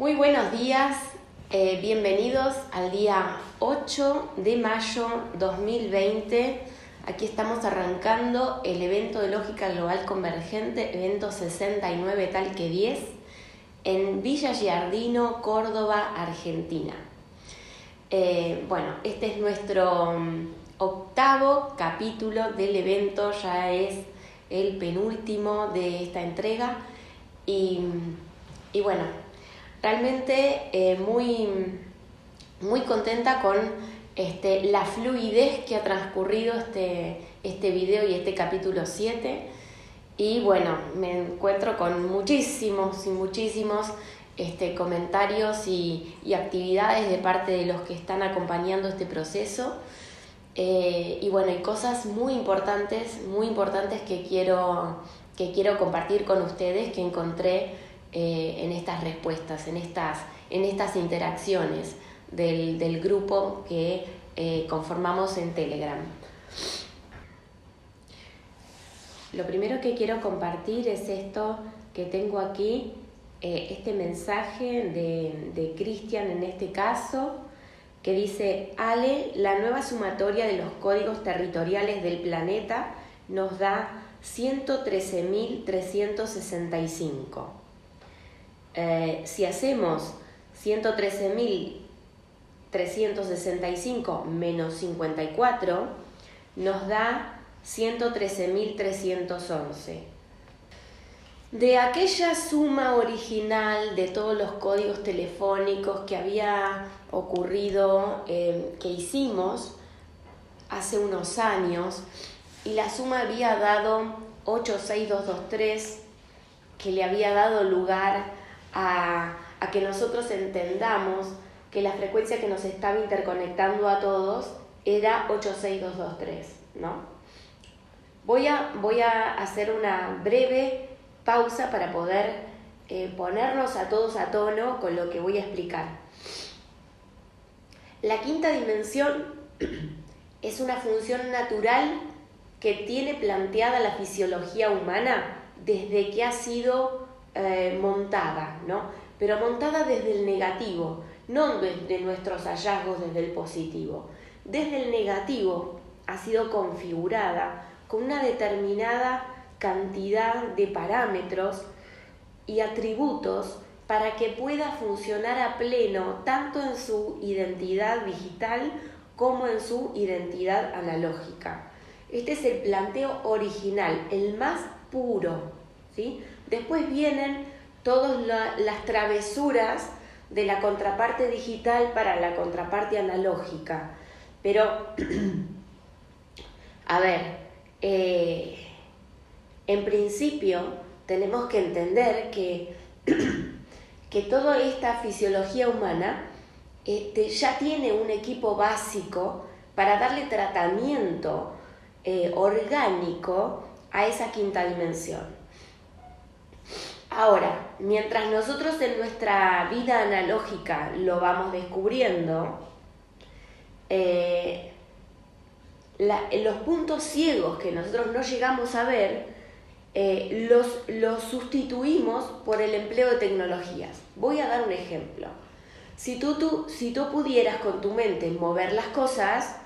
Muy buenos días, bienvenidos al día 8 de mayo 2020. Aquí estamos arrancando el evento de Lógica Global Convergente, evento 69 tal que 10, en Villa Giardino, Córdoba, Argentina. Este es nuestro octavo capítulo del evento, ya es el penúltimo de esta entrega y realmente muy contenta con la fluidez que ha transcurrido este video y este capítulo 7. Y bueno, me encuentro con muchísimos comentarios y actividades de parte de los que están acompañando este proceso. Y cosas muy importantes que quiero compartir con ustedes, que encontré en estas respuestas, en estas interacciones del grupo que conformamos en Telegram. Lo primero que quiero compartir es esto que tengo aquí, este mensaje de Cristian en este caso, que dice: Ale, la nueva sumatoria de los códigos territoriales del planeta nos da 113.365. Si hacemos 113.365 menos 54, nos da 113.311. De aquella suma original de todos los códigos telefónicos que había ocurrido, que hicimos hace unos años, y la suma había dado 86223, que le había dado lugar a que nosotros entendamos que la frecuencia que nos estaba interconectando a todos era 86223, ¿no? Voy a hacer una breve pausa para poder ponernos a todos a tono con lo que voy a explicar. La quinta dimensión es una función natural que tiene planteada la fisiología humana desde que ha sido montada, ¿no? Pero montada desde el negativo, no desde nuestros hallazgos desde el positivo. Desde el negativo ha sido configurada con una determinada cantidad de parámetros y atributos para que pueda funcionar a pleno tanto en su identidad digital como en su identidad analógica. Este es el planteo original, el más puro, ¿sí? Después vienen todas las travesuras de la contraparte digital para la contraparte analógica. Pero, en principio tenemos que entender que toda esta fisiología humana ya tiene un equipo básico para darle tratamiento orgánico a esa quinta dimensión. Ahora, mientras nosotros en nuestra vida analógica lo vamos descubriendo, los puntos ciegos que nosotros no llegamos a ver, los sustituimos por el empleo de tecnologías. Voy a dar un ejemplo. Si tú pudieras con tu mente mover las cosas,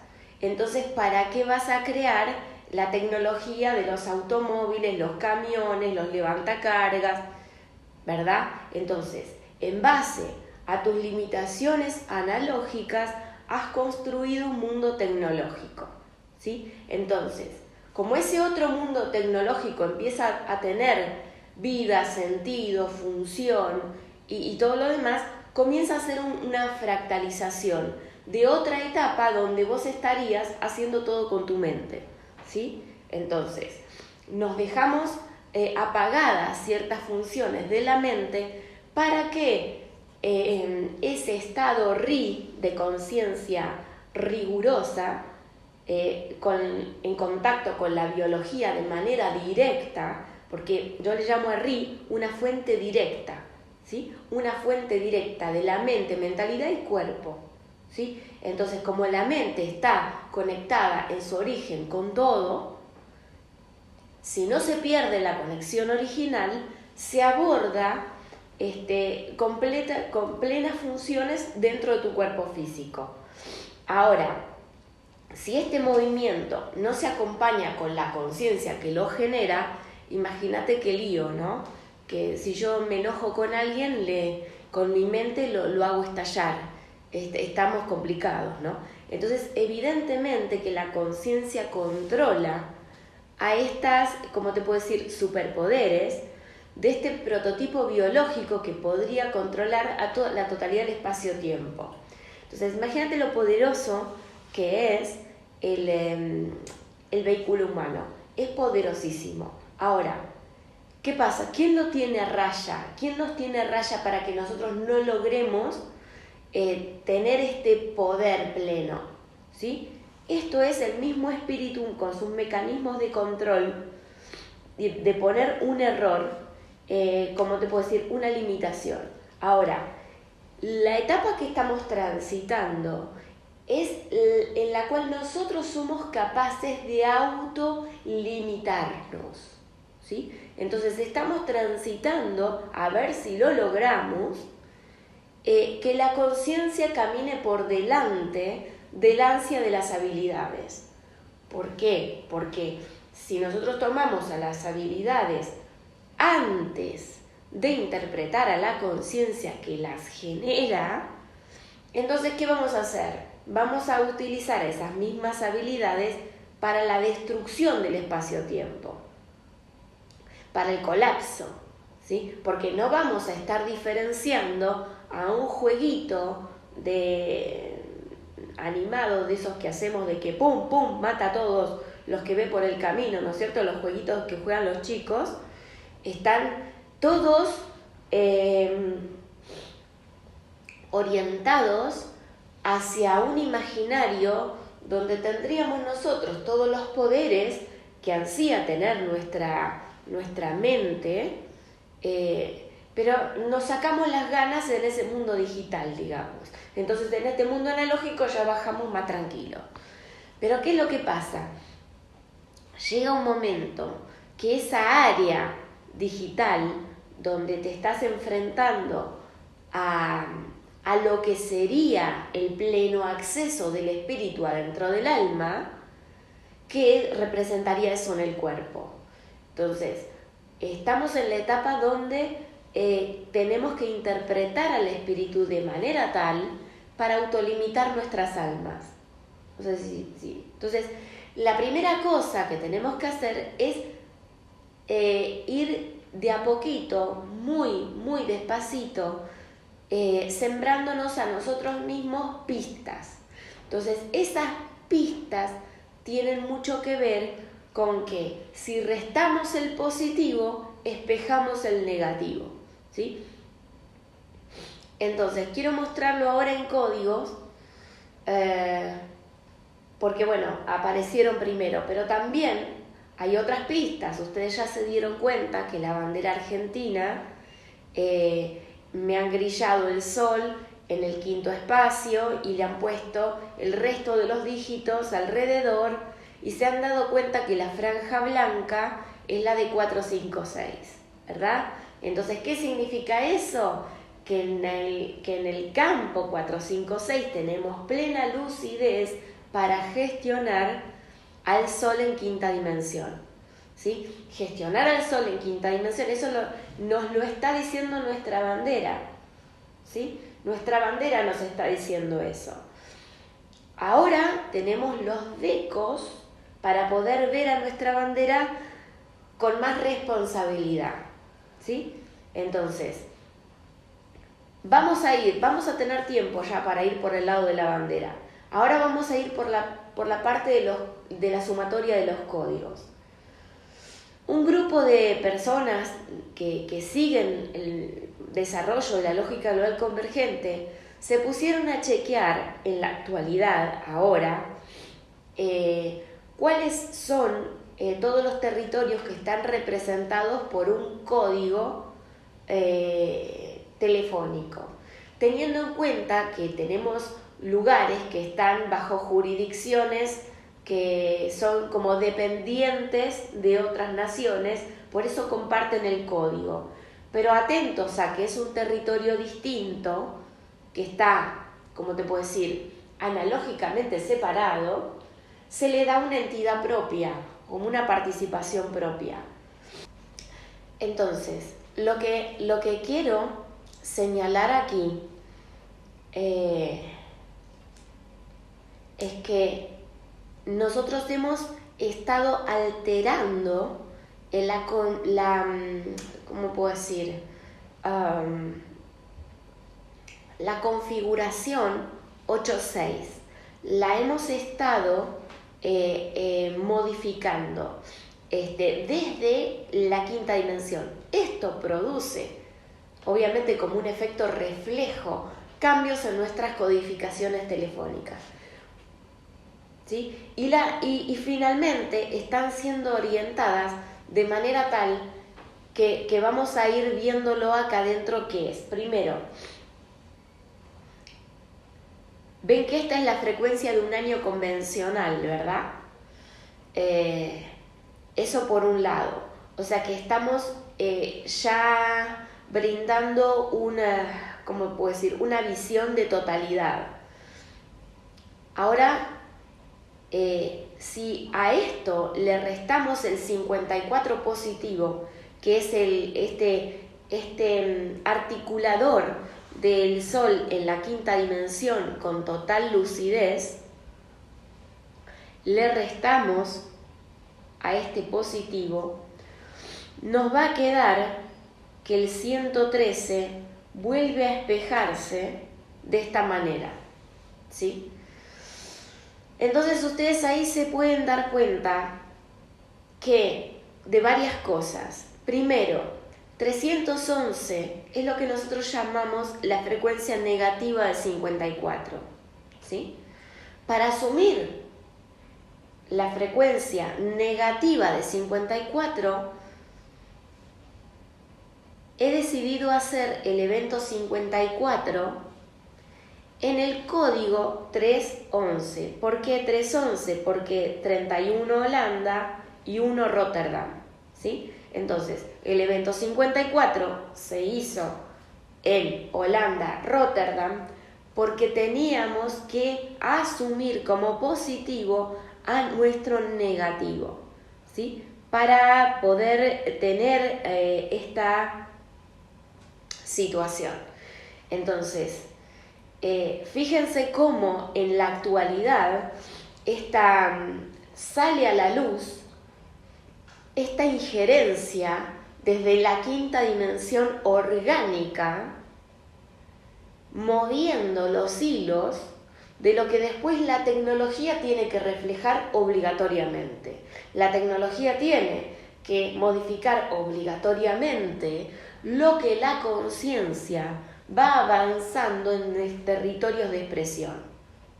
entonces ¿para qué vas a crear la tecnología de los automóviles, los camiones, los levantacargas? ¿Verdad? Entonces, en base a tus limitaciones analógicas, has construido un mundo tecnológico, ¿sí? Entonces, como ese otro mundo tecnológico empieza a tener vida, sentido, función y todo lo demás, comienza a hacer una fractalización de otra etapa donde vos estarías haciendo todo con tu mente, ¿sí? Entonces, nos dejamos apagadas ciertas funciones de la mente para que ese estado de conciencia rigurosa, en contacto con la biología de manera directa, porque yo le llamo a una fuente directa, ¿sí? Una fuente directa de la mente, mentalidad y cuerpo, ¿sí? Entonces, como la mente está conectada en su origen con todo, si no se pierde la conexión original, se aborda con plenas funciones dentro de tu cuerpo físico. Ahora, si este movimiento no se acompaña con la conciencia que lo genera, imagínate qué lío, ¿no? Que si yo me enojo con alguien, con mi mente lo hago estallar. Estamos complicados, ¿no? Entonces, evidentemente que la conciencia controla a estas, ¿cómo te puedo decir?, superpoderes de este prototipo biológico que podría controlar a la totalidad del espacio-tiempo. Entonces, imagínate lo poderoso que es el vehículo humano. Es poderosísimo. Ahora, ¿qué pasa? ¿Quién lo tiene a raya? ¿Quién nos tiene a raya para que nosotros no logremos tener este poder pleno? ¿Sí? Esto es el mismo espíritu con sus mecanismos de control, de poner un error, como te puedo decir, una limitación. Ahora, la etapa que estamos transitando es en la cual nosotros somos capaces de autolimitarnos, ¿sí? Entonces estamos transitando, a ver si lo logramos, que la conciencia camine por delante del ansia de las habilidades. ¿Por qué? Porque si nosotros tomamos a las habilidades antes de interpretar a la conciencia que las genera, entonces, ¿qué vamos a hacer? Vamos a utilizar esas mismas habilidades para la destrucción del espacio-tiempo, para el colapso, ¿sí? Porque no vamos a estar diferenciando a un jueguito animado de esos que hacemos de que pum, pum, mata a todos los que ve por el camino, ¿no es cierto? Los jueguitos que juegan los chicos están todos orientados hacia un imaginario donde tendríamos nosotros todos los poderes que ansía tener nuestra mente, pero nos sacamos las ganas en ese mundo digital, digamos. Entonces en este mundo analógico ya bajamos más tranquilos. Pero ¿qué es lo que pasa? Llega un momento que esa área digital donde te estás enfrentando a lo que sería el pleno acceso del espíritu adentro del alma, ¿qué representaría eso en el cuerpo? Entonces, estamos en la etapa donde tenemos que interpretar al espíritu de manera tal para autolimitar nuestras almas. O sea, sí. Entonces, la primera cosa que tenemos que hacer es ir de a poquito, muy despacito, sembrándonos a nosotros mismos pistas. Entonces, esas pistas tienen mucho que ver con que si restamos el positivo, espejamos el negativo, ¿sí? Entonces, quiero mostrarlo ahora en códigos, porque bueno, aparecieron primero, pero también hay otras pistas. Ustedes ya se dieron cuenta que la bandera argentina me han grillado el sol en el quinto espacio y le han puesto el resto de los dígitos alrededor y se han dado cuenta que la franja blanca es la de 4, 5, 6, ¿verdad? Entonces, ¿qué significa eso? Que en el campo 4, 5, 6 tenemos plena lucidez para gestionar al sol en quinta dimensión, ¿sí? Gestionar al sol en quinta dimensión, eso nos lo está diciendo nuestra bandera, ¿sí? Nuestra bandera nos está diciendo eso. Ahora tenemos los decos para poder ver a nuestra bandera con más responsabilidad, ¿sí? Entonces, vamos a tener tiempo ya para ir por el lado de la bandera. Ahora vamos a ir por la parte de la sumatoria de los códigos. Un grupo de personas que siguen el desarrollo de la lógica global convergente se pusieron a chequear en la actualidad, ahora, cuáles son todos los territorios que están representados por un código telefónico, teniendo en cuenta que tenemos lugares que están bajo jurisdicciones que son como dependientes de otras naciones, por eso comparten el código. pero atentos a que es un territorio distinto, que está, como te puedo decir, analógicamente separado, se le da una entidad propia, como una participación propia. Entonces, lo que quiero señalar aquí es que nosotros hemos estado alterando ¿cómo puedo decir? La configuración 8.6. La hemos estado modificando desde la quinta dimensión. Esto produce, obviamente como un efecto reflejo, cambios en nuestras codificaciones telefónicas. ¿Sí? Y finalmente están siendo orientadas de manera tal que vamos a ir viéndolo acá adentro, que es, primero, ven que esta es la frecuencia de un año convencional, ¿verdad? Eso por un lado. O sea que estamos ya brindando una, ¿cómo puedo decir?, una visión de totalidad. Ahora, si a esto le restamos el 54 positivo, que es este articulador del Sol en la quinta dimensión con total lucidez, le restamos a este positivo, nos va a quedar que el 113 vuelve a espejarse de esta manera, ¿sí? Entonces ustedes ahí se pueden dar cuenta que de varias cosas. Primero, 311 es lo que nosotros llamamos la frecuencia negativa de 54, ¿sí? Para asumir la frecuencia negativa de 54, he decidido hacer el evento 54 en el código 311. ¿Por qué 311? Porque 31 Holanda y 1 Rotterdam, ¿sí? Entonces, el evento 54 se hizo en Holanda, Rotterdam, porque teníamos que asumir como positivo a nuestro negativo, ¿sí? Para poder tener esta situación. Entonces, fíjense cómo en la actualidad sale a la luz esta injerencia desde la quinta dimensión orgánica, moviendo los hilos de lo que después la tecnología tiene que reflejar obligatoriamente. La tecnología tiene que modificar obligatoriamente lo que la conciencia va avanzando en los territorios de expresión,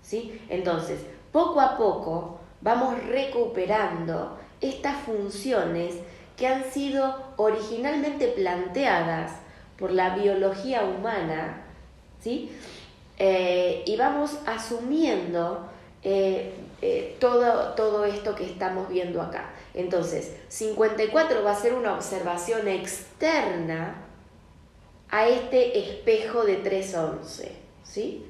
¿sí? Entonces, poco a poco vamos recuperando estas funciones que han sido originalmente planteadas por la biología humana, ¿sí? Y vamos asumiendo todo esto que estamos viendo acá. Entonces, 54 va a ser una observación externa a este espejo de 311, ¿sí?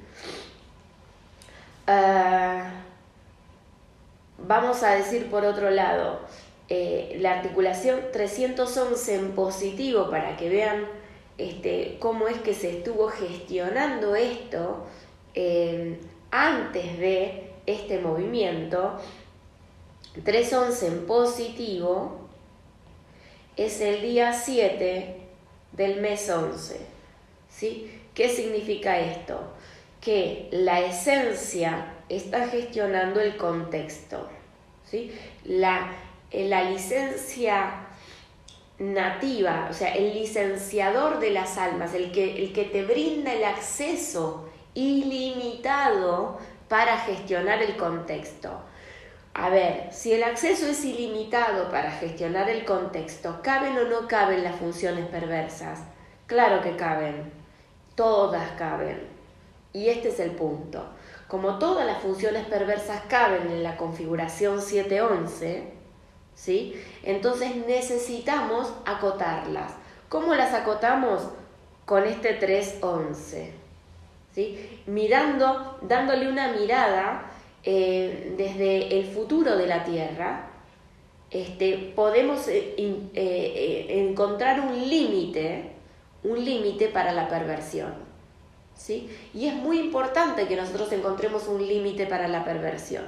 Vamos a decir por otro lado, la articulación 311 en positivo, para que vean cómo es que se estuvo gestionando esto antes de este movimiento. 311 en positivo es el día 7 del mes 11, ¿sí? ¿Qué significa esto? Que la esencia está gestionando el contexto, ¿sí? La licencia nativa, o sea, el licenciador de las almas, el que te brinda el acceso ilimitado para gestionar el contexto. A ver, si el acceso es ilimitado para gestionar el contexto, ¿caben o no caben las funciones perversas? Claro que caben, todas caben. Y este es el punto. Como todas las funciones perversas caben en la configuración 711, ¿sí? Entonces necesitamos acotarlas. ¿Cómo las acotamos? Con este 311, ¿sí? Dándole una mirada desde el futuro de la Tierra, podemos encontrar un límite para la perversión, ¿sí? Y es muy importante que nosotros encontremos un límite para la perversión.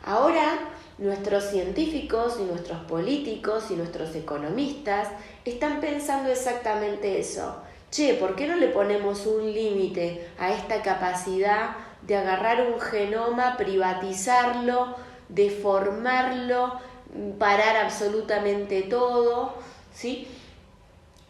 Ahora, nuestros científicos y nuestros políticos y nuestros economistas están pensando exactamente eso. Che, ¿por qué no le ponemos un límite a esta capacidad de agarrar un genoma, privatizarlo, deformarlo, parar absolutamente todo, ¿sí?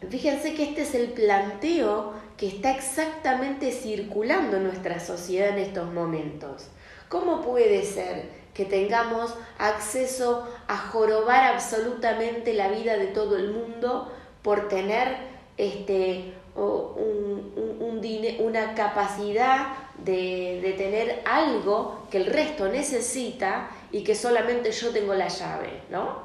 Fíjense que este es el planteo que está exactamente circulando en nuestra sociedad en estos momentos. ¿Cómo puede ser que tengamos acceso a jorobar absolutamente la vida de todo el mundo por tener una capacidad de tener algo que el resto necesita y que solamente yo tengo la llave, ¿no?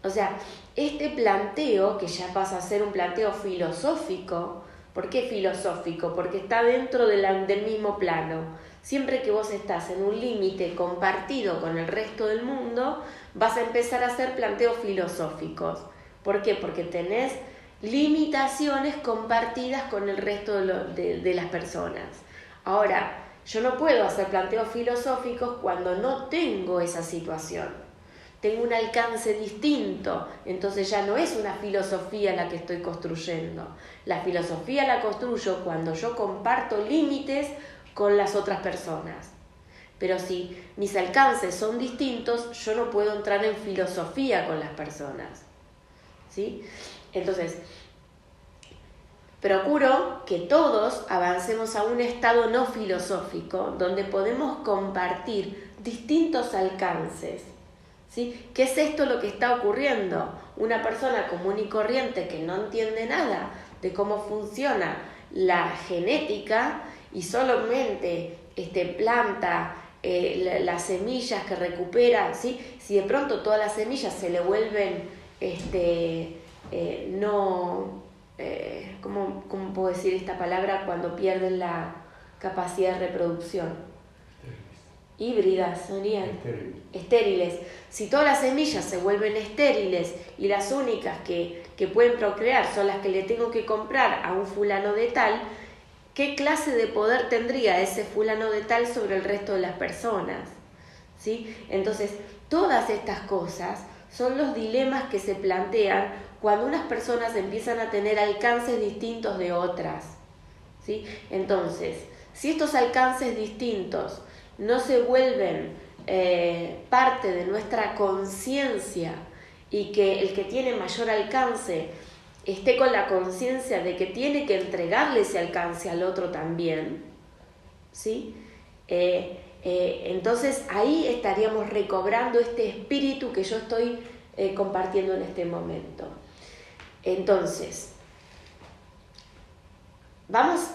O sea, este planteo, que ya pasa a ser un planteo filosófico. ¿Por qué filosófico? Porque está dentro del mismo plano. Siempre que vos estás en un límite compartido con el resto del mundo, vas a empezar a hacer planteos filosóficos. ¿Por qué? Porque tenés limitaciones compartidas con el resto de las personas. Ahora, yo no puedo hacer planteos filosóficos cuando no tengo esa situación. Tengo un alcance distinto, entonces ya no es una filosofía la que estoy construyendo. La filosofía la construyo cuando yo comparto límites con las otras personas. Pero si mis alcances son distintos, yo no puedo entrar en filosofía con las personas, ¿sí? Entonces, procuro que todos avancemos a un estado no filosófico donde podemos compartir distintos alcances, ¿sí? ¿Qué es esto lo que está ocurriendo? Una persona común y corriente que no entiende nada de cómo funciona la genética y solamente planta las semillas que recupera, ¿sí? Si de pronto todas las semillas se le vuelven ¿cómo puedo decir esta palabra cuando pierden la capacidad de reproducción? Híbridas, serían estériles. Si todas las semillas se vuelven estériles y las únicas que pueden procrear son las que le tengo que comprar a un fulano de tal, ¿qué clase de poder tendría ese fulano de tal sobre el resto de las personas? ¿Sí? Entonces, todas estas cosas son los dilemas que se plantean cuando unas personas empiezan a tener alcances distintos de otras, ¿sí? Entonces, si estos alcances distintos no se vuelven parte de nuestra conciencia y que el que tiene mayor alcance esté con la conciencia de que tiene que entregarle ese alcance al otro también, ¿sí? Entonces ahí estaríamos recobrando este espíritu que yo estoy compartiendo en este momento. Entonces,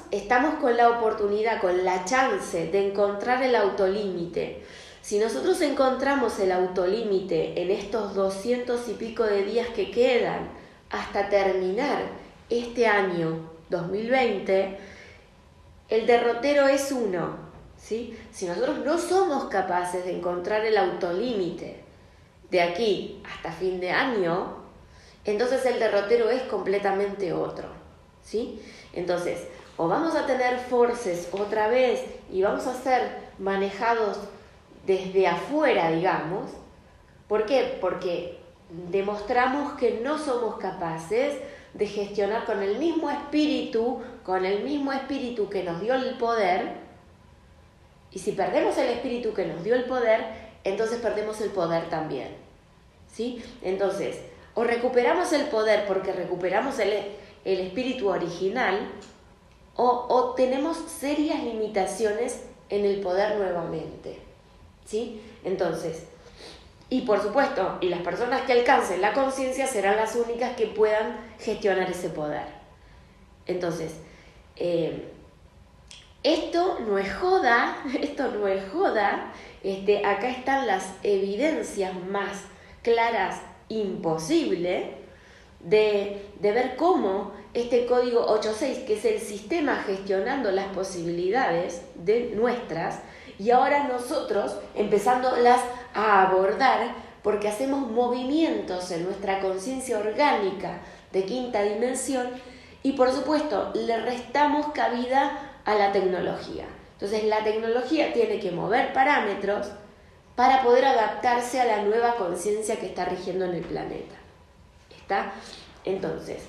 estamos con la oportunidad, con la chance de encontrar el autolímite. Si nosotros encontramos el autolímite en estos 200 y pico de días que quedan hasta terminar este año 2020, el derrotero es uno, ¿sí? Si nosotros no somos capaces de encontrar el autolímite de aquí hasta fin de año, entonces el derrotero es completamente otro, ¿sí? Entonces, o vamos a tener forces otra vez y vamos a ser manejados desde afuera, digamos. ¿Por qué? Porque demostramos que no somos capaces de gestionar con el mismo espíritu que nos dio el poder. Y si perdemos el espíritu que nos dio el poder, entonces perdemos el poder también, ¿sí? Entonces, o recuperamos el poder porque recuperamos el espíritu original, o tenemos serias limitaciones en el poder nuevamente, ¿sí? Entonces, y por supuesto, y las personas que alcancen la conciencia serán las únicas que puedan gestionar ese poder. Entonces, esto no es joda, acá están las evidencias más claras imposible de ver cómo este código 8.6, que es el sistema gestionando las posibilidades de nuestras, y ahora nosotros empezándolas a abordar, porque hacemos movimientos en nuestra conciencia orgánica de quinta dimensión, y por supuesto le restamos cabida a la tecnología. Entonces la tecnología tiene que mover parámetros para poder adaptarse a la nueva conciencia que está rigiendo en el planeta. ¿Está? Entonces,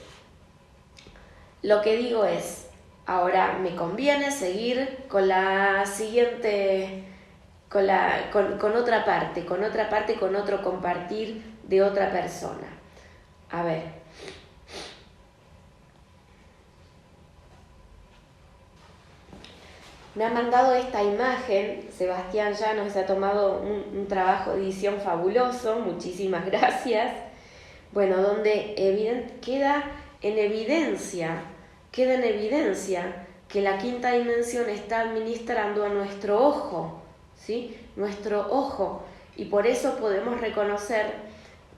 lo que digo es, ahora me conviene seguir con la siguiente, con otra parte, con otro compartir de otra persona. A ver. Me ha mandado esta imagen, Sebastián Llanos, se ha tomado un trabajo de edición fabuloso, muchísimas gracias. Bueno, donde queda en evidencia que la quinta dimensión está administrando a nuestro ojo, ¿sí? Nuestro ojo. Y por eso podemos reconocer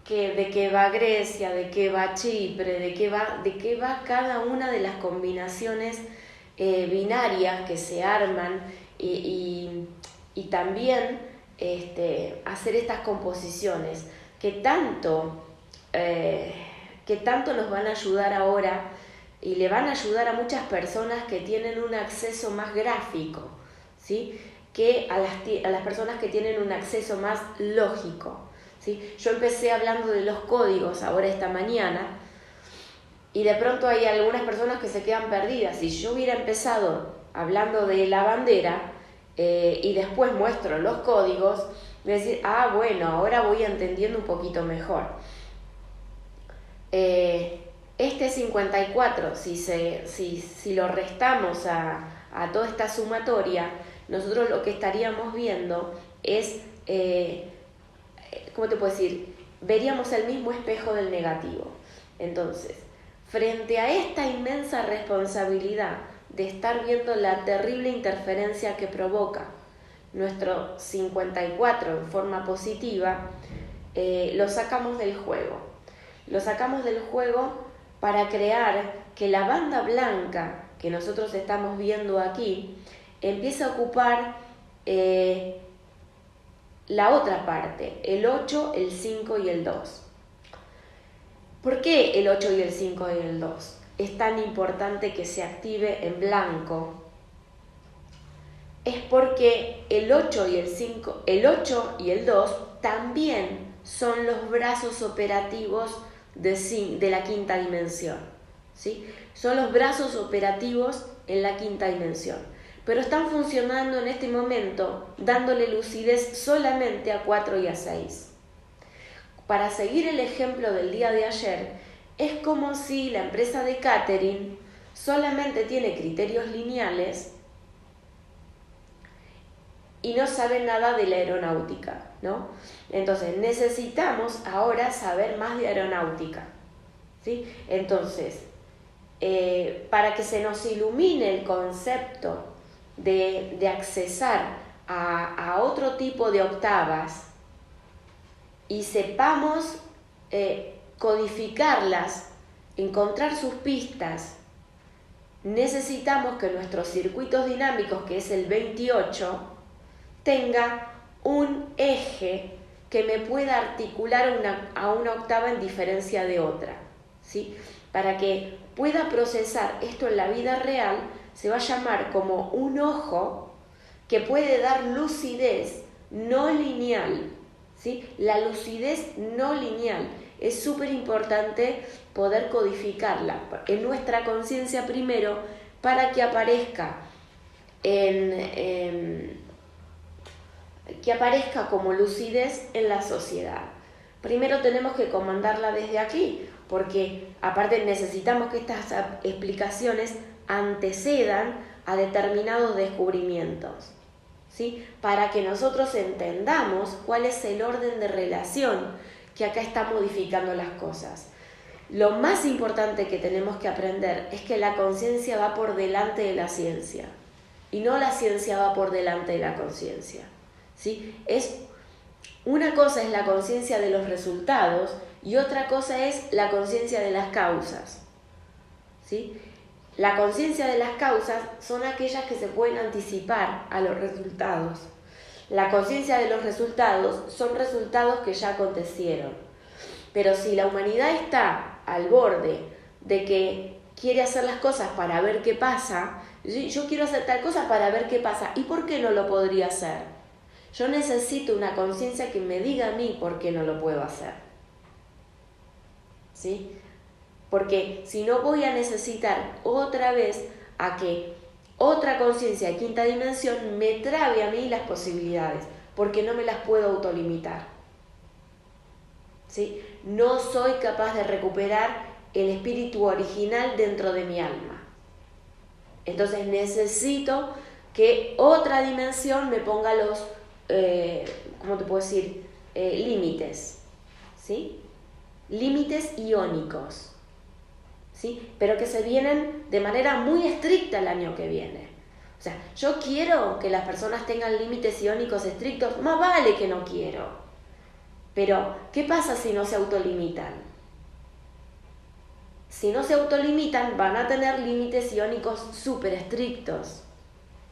de qué va Grecia, de qué va Chipre, de qué va cada una de las combinaciones binarias que se arman y también hacer estas composiciones que tanto nos van a ayudar ahora y le van a ayudar a muchas personas que tienen un acceso más gráfico, ¿sí? Que a las personas que tienen un acceso más lógico, ¿sí? Yo empecé hablando de los códigos ahora esta mañana y de pronto hay algunas personas que se quedan perdidas. Si yo hubiera empezado hablando de la bandera y después muestro los códigos, voy a decir, bueno, ahora voy entendiendo un poquito mejor. Este 54, si lo restamos a toda esta sumatoria, nosotros lo que estaríamos viendo es, ¿cómo te puedo decir? Veríamos el mismo espejo del negativo. Entonces, frente a esta inmensa responsabilidad de estar viendo la terrible interferencia que provoca nuestro 54 en forma positiva, lo sacamos del juego. Lo sacamos del juego para crear que la banda blanca que nosotros estamos viendo aquí empiece a ocupar la otra parte, el 8, el 5 y el 2. ¿Por qué el 8 y el 5 y el 2 es tan importante que se active en blanco? Es porque el 8 y el 5, el 8 y el 2 también son los brazos operativos de la quinta dimensión, ¿sí? Son los brazos operativos en la quinta dimensión, pero están funcionando en este momento dándole lucidez solamente a 4 y a 6. Para seguir el ejemplo del día de ayer, es como si la empresa de catering solamente tiene criterios lineales y no sabe nada de la aeronáutica, ¿no? Entonces necesitamos ahora saber más de aeronáutica, ¿sí? Entonces, para que se nos ilumine el concepto de accesar a otro tipo de octavas y sepamos codificarlas, encontrar sus pistas, necesitamos que nuestros circuitos dinámicos, que es el 28, tenga un eje que me pueda articular a una octava en diferencia de otra, ¿sí? Para que pueda procesar esto en la vida real, se va a llamar como un ojo que puede dar lucidez no lineal, ¿sí? La lucidez no lineal es súper importante poder codificarla en nuestra conciencia primero para que aparezca como lucidez en la sociedad. Primero tenemos que comandarla desde aquí, porque aparte necesitamos que estas explicaciones antecedan a determinados descubrimientos, ¿sí? Para que nosotros entendamos cuál es el orden de relación que acá está modificando las cosas. Lo más importante que tenemos que aprender es que la conciencia va por delante de la ciencia y no la ciencia va por delante de la conciencia, ¿sí? Una cosa es la conciencia de los resultados y otra cosa es la conciencia de las causas, ¿sí? La conciencia de las causas son aquellas que se pueden anticipar a los resultados. La conciencia de los resultados son resultados que ya acontecieron. Pero si la humanidad está al borde de que quiere hacer las cosas para ver qué pasa, yo quiero hacer tal cosa para ver qué pasa, ¿y por qué no lo podría hacer? Yo necesito una conciencia que me diga a mí por qué no lo puedo hacer, ¿sí? Porque si no voy a necesitar otra vez a que otra conciencia de quinta dimensión me trabe a mí las posibilidades, porque no me las puedo autolimitar, ¿sí? No soy capaz de recuperar el espíritu original dentro de mi alma. Entonces necesito que otra dimensión me ponga los, ¿cómo te puedo decir? Límites, ¿sí? Límites iónicos, ¿sí? Pero que se vienen de manera muy estricta el año que viene. O sea, yo quiero que las personas tengan límites iónicos estrictos, más vale que no quiero. Pero, ¿qué pasa si no se autolimitan? Si no se autolimitan, van a tener límites iónicos súper estrictos.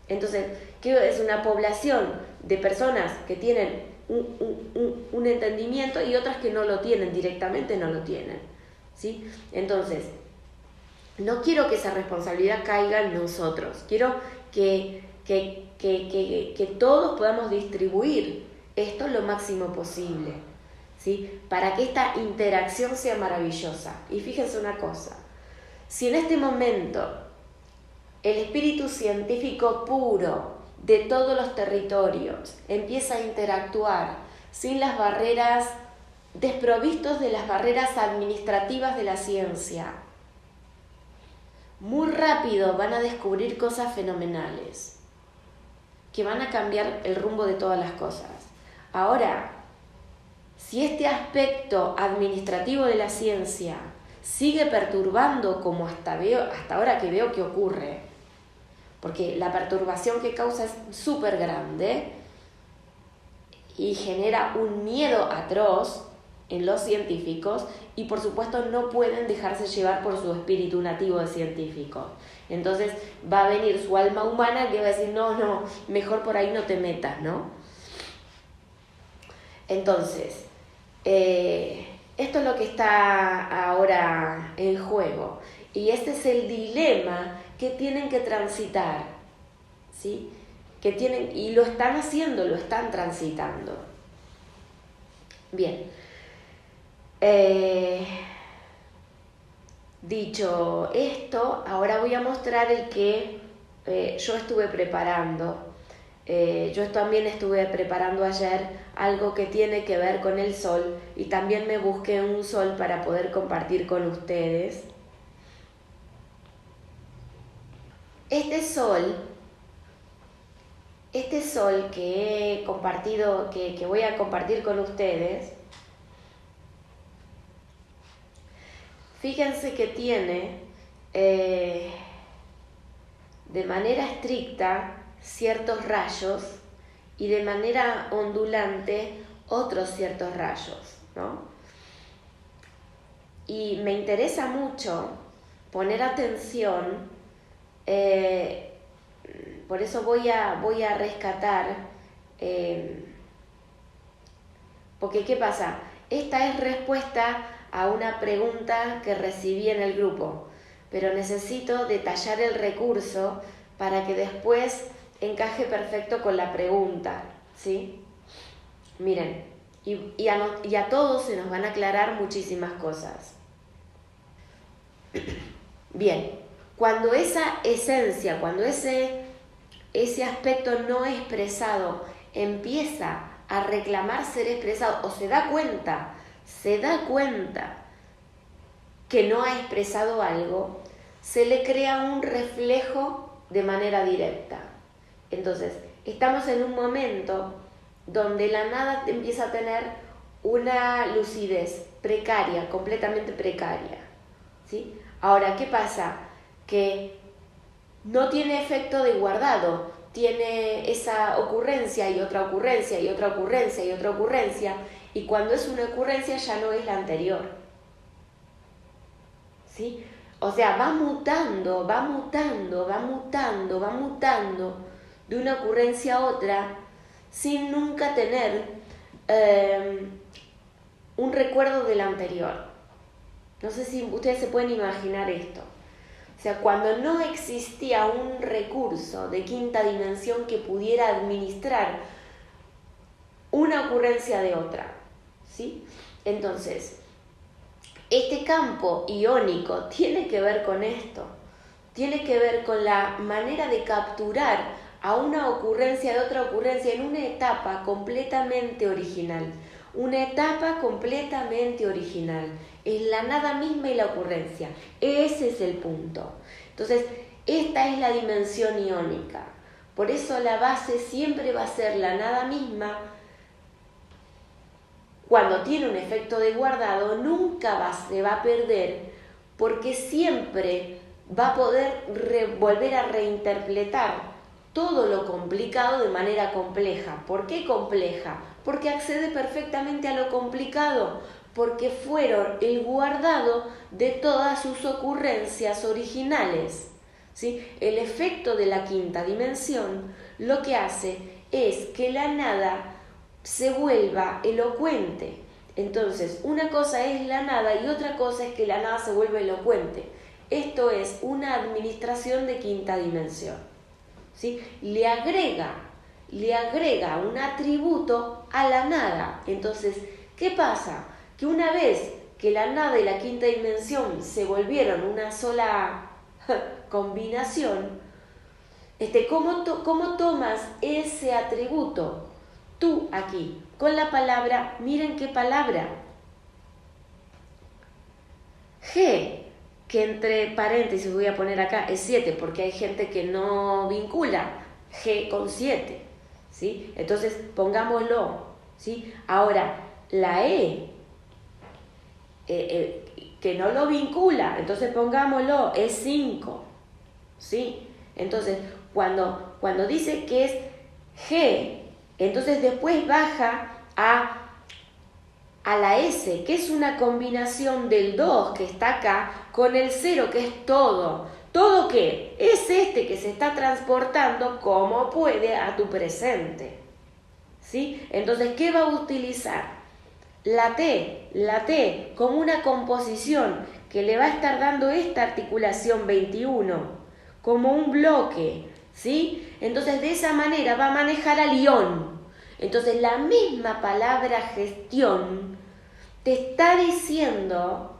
Entonces, ¿qué es una población de personas que tienen un entendimiento y otras que no lo tienen, directamente no lo tienen, ¿sí? Entonces, no quiero que esa responsabilidad caiga en nosotros. Quiero que todos podamos distribuir esto lo máximo posible, ¿sí? Para que esta interacción sea maravillosa. Y fíjense una cosa, si en este momento el espíritu científico puro de todos los territorios empieza a interactuar sin las barreras, desprovistos de las barreras administrativas de la ciencia, muy rápido van a descubrir cosas fenomenales que van a cambiar el rumbo de todas las cosas. Ahora, si este aspecto administrativo de la ciencia sigue perturbando como hasta ahora que veo que ocurre, porque la perturbación que causa es súper grande y genera un miedo atroz en los científicos, y por supuesto no pueden dejarse llevar por su espíritu nativo de científicos. Entonces va a venir su alma humana que va a decir, no, mejor por ahí no te metas, ¿no? Entonces, esto es lo que está ahora en juego, y este es el dilema que tienen que transitar, ¿sí? Y lo están haciendo, lo están transitando. Bien. Dicho esto, ahora voy a mostrar el que yo estuve preparando. Yo también estuve preparando ayer algo que tiene que ver con el sol, y también me busqué un sol para poder compartir con ustedes. Este sol que he compartido, que voy a compartir con ustedes, fíjense que tiene de manera estricta ciertos rayos y de manera ondulante otros ciertos rayos, ¿no? Y me interesa mucho poner atención, por eso voy a rescatar, porque ¿qué pasa? Esta es respuesta a una pregunta que recibí en el grupo, pero necesito detallar el recurso para que después encaje perfecto con la pregunta, ¿sí? Miren, y a todos se nos van a aclarar muchísimas cosas. Bien, cuando esa esencia, cuando ese aspecto no expresado empieza a reclamar ser expresado, o se da cuenta que no ha expresado algo, se le crea un reflejo de manera directa. Entonces, estamos en un momento donde la nada empieza a tener una lucidez precaria, completamente precaria, ¿sí? Ahora, ¿qué pasa? Que no tiene efecto de guardado, tiene esa ocurrencia y otra ocurrencia y otra ocurrencia y otra ocurrencia, y cuando es una ocurrencia ya no es la anterior. ¿Sí? O sea, va mutando, va mutando, va mutando, va mutando de una ocurrencia a otra sin nunca tener un recuerdo de la anterior. No sé si ustedes se pueden imaginar esto. O sea, cuando no existía un recurso de quinta dimensión que pudiera administrar una ocurrencia de otra, ¿sí? Entonces, este campo iónico tiene que ver con esto, tiene que ver con la manera de capturar a una ocurrencia de otra ocurrencia en una etapa completamente original. Una etapa completamente original. Es la nada misma y la ocurrencia. Ese es el punto. Entonces, esta es la dimensión iónica. Por eso la base siempre va a ser la nada misma. Cuando tiene un efecto de guardado, nunca se va a perder, porque siempre va a poder volver a reinterpretar todo lo complicado de manera compleja. ¿Por qué compleja? Porque accede perfectamente a lo complicado, porque fueron el guardado de todas sus ocurrencias originales, ¿sí? El efecto de la quinta dimensión lo que hace es que la nada se vuelva elocuente. Entonces, una cosa es la nada y otra cosa es que la nada se vuelva elocuente. Esto es una administración de quinta dimensión, ¿sí? Le agrega un atributo a la nada. Entonces, ¿qué pasa? Que una vez que la nada y la quinta dimensión se volvieron una sola combinación, ¿cómo tomas ese atributo? Tú aquí, con la palabra, miren qué palabra, G, que entre paréntesis voy a poner acá, es 7, porque hay gente que no vincula G con 7, ¿sí? Entonces, pongámoslo, ¿sí? Ahora, la que no lo vincula, entonces pongámoslo, es 5, ¿sí? Entonces, cuando dice que es G, entonces después baja a la S, que es una combinación del 2 que está acá con el 0, que es todo. ¿Todo qué? Es este que se está transportando como puede a tu presente, ¿sí? Entonces, ¿qué va a utilizar? La T como una composición que le va a estar dando esta articulación 21, como un bloque, ¿sí? Entonces, de esa manera va a manejar al ión. Entonces, la misma palabra gestión te está diciendo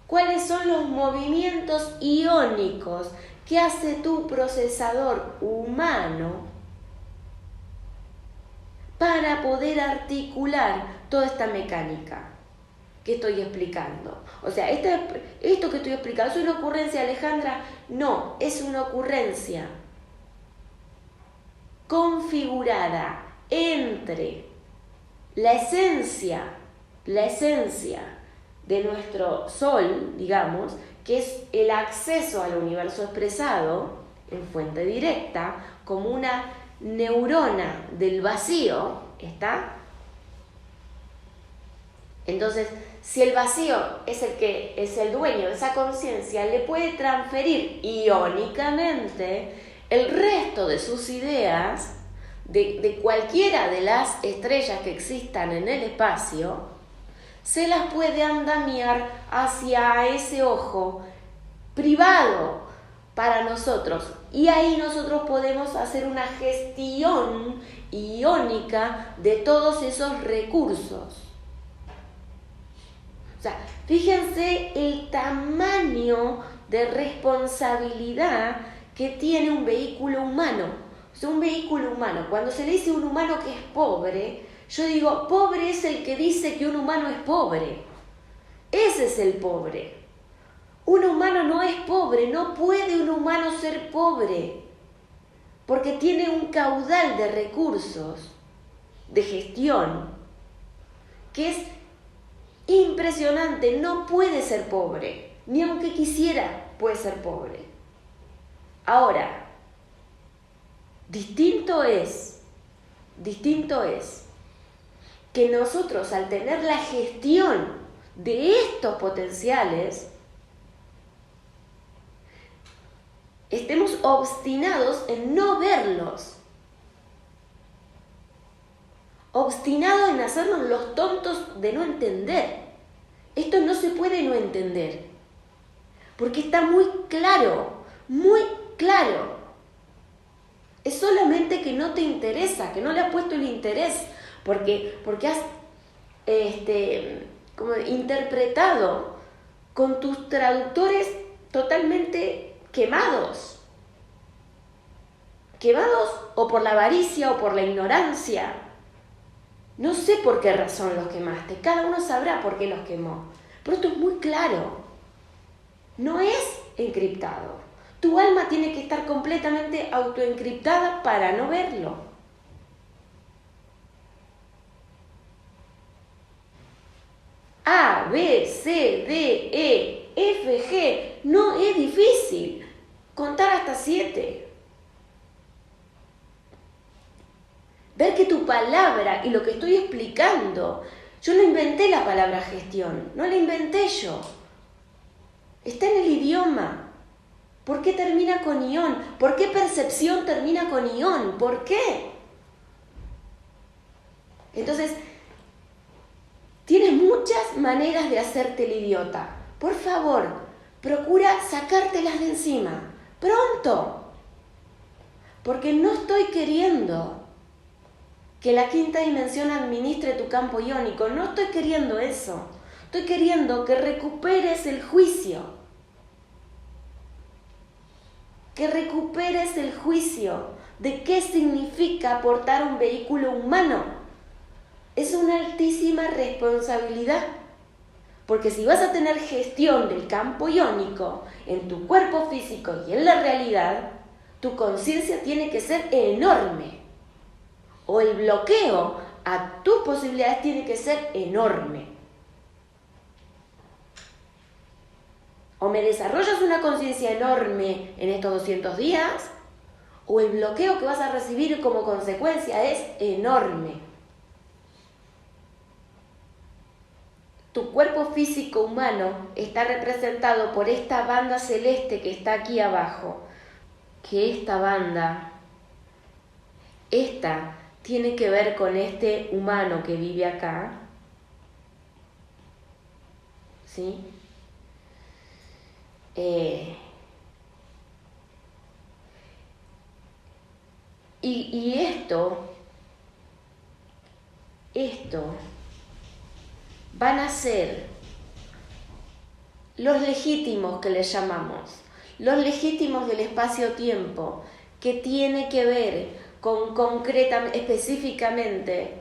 cuáles son los movimientos iónicos que hace tu procesador humano para poder articular toda esta mecánica que estoy explicando. O sea, esto que estoy explicando, ¿es una ocurrencia, Alejandra? No, es una ocurrencia configurada entre la esencia de nuestro Sol, digamos, que es el acceso al universo expresado en fuente directa, como una neurona del vacío, ¿está? Entonces, si el vacío es el que es el dueño de esa conciencia, le puede transferir iónicamente el resto de sus ideas de cualquiera de las estrellas que existan en el espacio, se las puede andamiar hacia ese ojo privado para nosotros. Y ahí nosotros podemos hacer una gestión iónica de todos esos recursos. O sea, fíjense el tamaño de responsabilidad que tiene un vehículo humano. O sea, un vehículo humano, cuando se le dice a un humano que es pobre, yo digo, pobre es el que dice que un humano es pobre. Ese es el pobre. Un humano no es pobre, no puede un humano ser pobre, porque tiene un caudal de recursos, de gestión, que es impresionante. No puede ser pobre, ni aunque quisiera puede ser pobre. Ahora, Distinto es que nosotros, al tener la gestión de estos potenciales, estemos obstinados en no verlos, obstinados en hacernos los tontos de no entender. Esto no se puede no entender, porque está muy claro, muy claro. Es solamente que no te interesa, que no le has puesto el interés, porque has como interpretado con tus traductores totalmente quemados o por la avaricia o por la ignorancia. No sé por qué razón los quemaste, cada uno sabrá por qué los quemó, pero esto es muy claro, no es encriptado. Tu alma tiene que estar completamente autoencriptada para no verlo. A, B, C, D, E, F, G, no es difícil contar hasta 7. Ver que tu palabra y lo que estoy explicando, yo no inventé la palabra gestión, no la inventé yo. Está en el idioma. ¿Por qué termina con ión? ¿Por qué percepción termina con ión? ¿Por qué? Entonces, tienes muchas maneras de hacerte el idiota. Por favor, procura sacártelas de encima. Pronto. Porque no estoy queriendo que la quinta dimensión administre tu campo iónico. No estoy queriendo eso. Estoy queriendo que recuperes el juicio. Que recuperes el juicio de qué significa portar un vehículo humano. Es una altísima responsabilidad. Porque si vas a tener gestión del campo iónico en tu cuerpo físico y en la realidad, tu conciencia tiene que ser enorme. O el bloqueo a tus posibilidades tiene que ser enorme. O me desarrollas una conciencia enorme en estos 200 días, o el bloqueo que vas a recibir como consecuencia es enorme. Tu cuerpo físico humano está representado por esta banda celeste que está aquí abajo. Que esta banda, esta tiene que ver con este humano que vive acá, ¿sí? Y esto van a ser los legítimos que les llamamos, los legítimos del espacio-tiempo, que tiene que ver con concretamente, específicamente,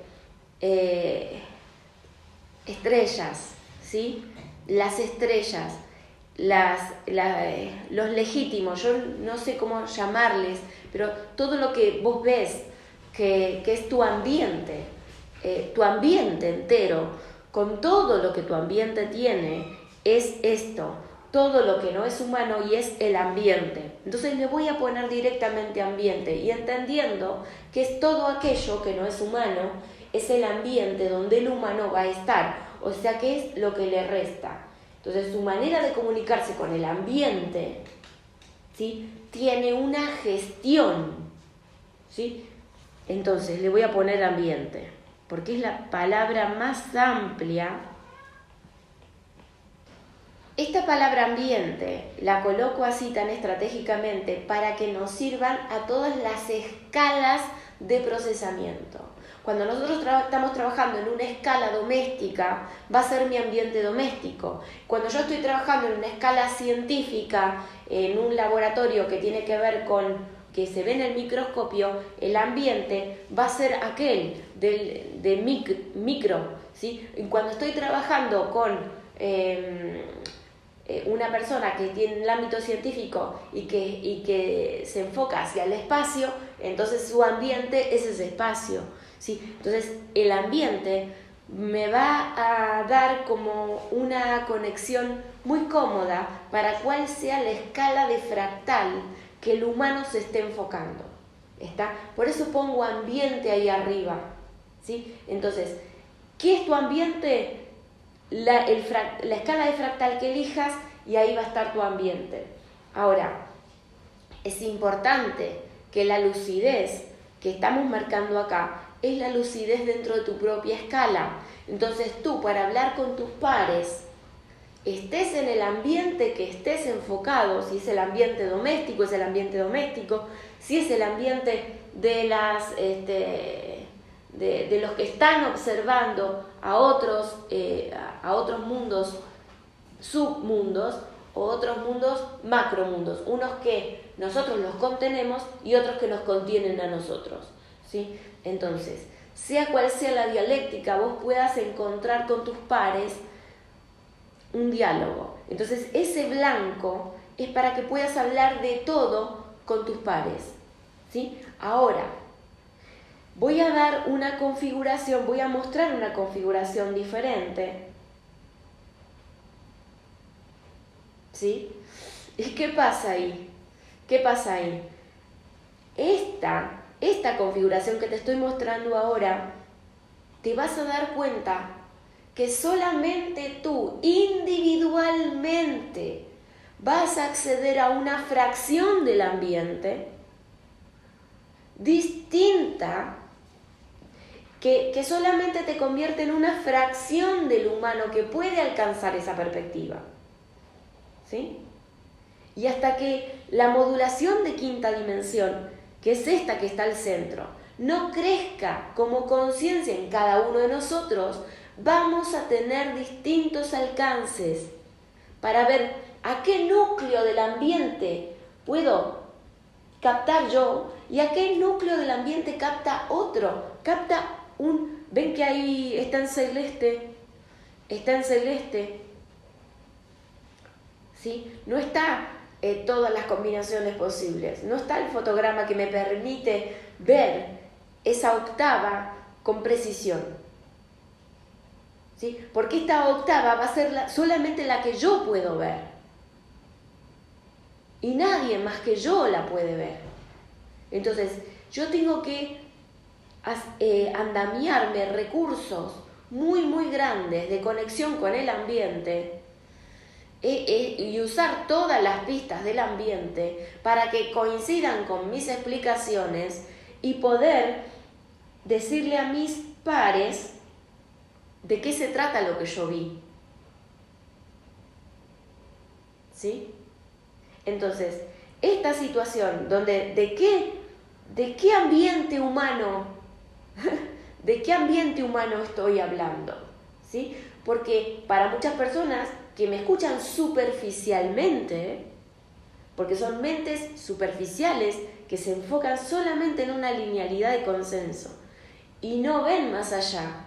estrellas, ¿sí? Las estrellas, los legítimos, yo no sé cómo llamarles, pero todo lo que vos ves que es tu ambiente entero, con todo lo que tu ambiente tiene, es esto. Todo lo que no es humano y es el ambiente. Entonces le voy a poner directamente ambiente y entendiendo que es todo aquello que no es humano, es el ambiente donde el humano va a estar, o sea que es lo que le resta. Entonces su manera de comunicarse con el ambiente, ¿sí?, tiene una gestión, ¿sí? Entonces le voy a poner ambiente, porque es la palabra más amplia. Esta palabra ambiente la coloco así tan estratégicamente para que nos sirvan a todas las escalas de procesamiento. Cuando nosotros estamos trabajando en una escala doméstica, va a ser mi ambiente doméstico. Cuando yo estoy trabajando en una escala científica, en un laboratorio que tiene que ver con que se ve en el microscopio, el ambiente va a ser aquel de micro, ¿sí? Y cuando estoy trabajando con una persona que tiene el ámbito científico y que se enfoca hacia el espacio, entonces su ambiente es ese espacio, ¿sí? Entonces el ambiente me va a dar como una conexión muy cómoda para cuál sea la escala de fractal que el humano se esté enfocando. ¿Está? Por eso pongo ambiente ahí arriba, ¿sí? Entonces, ¿qué es tu ambiente? La escala de fractal que elijas, y ahí va a estar tu ambiente. Ahora, es importante que la lucidez que estamos marcando acá es la lucidez dentro de tu propia escala. Entonces tú, para hablar con tus pares, estés en el ambiente que estés enfocado, si es el ambiente doméstico, es el ambiente doméstico, si es el ambiente de los que están observando a otros mundos, submundos, o otros mundos, macromundos, unos que nosotros los contenemos y otros que nos contienen a nosotros, ¿sí? Entonces, sea cual sea la dialéctica, vos puedas encontrar con tus pares un diálogo. Entonces, ese blanco es para que puedas hablar de todo con tus pares, ¿sí? Ahora, voy a dar una configuración, voy a mostrar una configuración diferente, ¿sí? ¿Y qué pasa ahí? ¿Qué pasa ahí? Esta configuración que te estoy mostrando ahora, te vas a dar cuenta que solamente tú, individualmente, vas a acceder a una fracción del ambiente distinta, que solamente te convierte en una fracción del humano que puede alcanzar esa perspectiva, ¿sí? Y hasta que la modulación de quinta dimensión, que es esta que está al centro, no crezca como conciencia en cada uno de nosotros, vamos a tener distintos alcances para ver a qué núcleo del ambiente puedo captar yo y a qué núcleo del ambiente capta otro. Capta ven que ahí está en celeste, ¿sí? No está todas las combinaciones posibles, no está el fotograma que me permite ver esa octava con precisión, ¿sí? Porque esta octava va a ser solamente la que yo puedo ver y nadie más que yo la puede ver. Entonces yo tengo que andamiarme recursos muy muy grandes de conexión con el ambiente y usar todas las pistas del ambiente para que coincidan con mis explicaciones y poder decirle a mis pares de qué se trata lo que yo vi, ¿sí? Entonces, esta situación donde de qué ambiente humano ¿de qué ambiente humano estoy hablando? ¿Sí? Porque para muchas personas que me escuchan superficialmente, porque son mentes superficiales que se enfocan solamente en una linealidad de consenso y no ven más allá,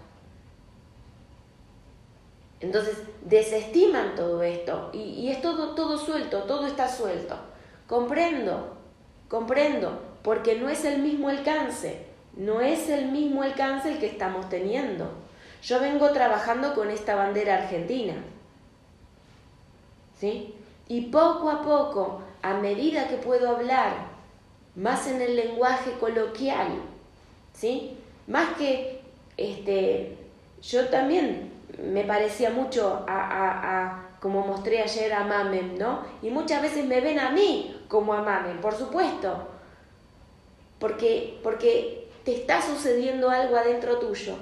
entonces desestiman todo esto y es todo suelto, todo está suelto. Comprendo, porque no es el mismo alcance. No es el mismo alcance el que estamos teniendo. Yo vengo trabajando con esta bandera argentina, ¿sí? Y poco a poco, a medida que puedo hablar más en el lenguaje coloquial, ¿sí? Más que, yo también me parecía mucho como mostré ayer a Mamen, ¿no? Y muchas veces me ven a mí como a Mamen, por supuesto, porque te está sucediendo algo adentro tuyo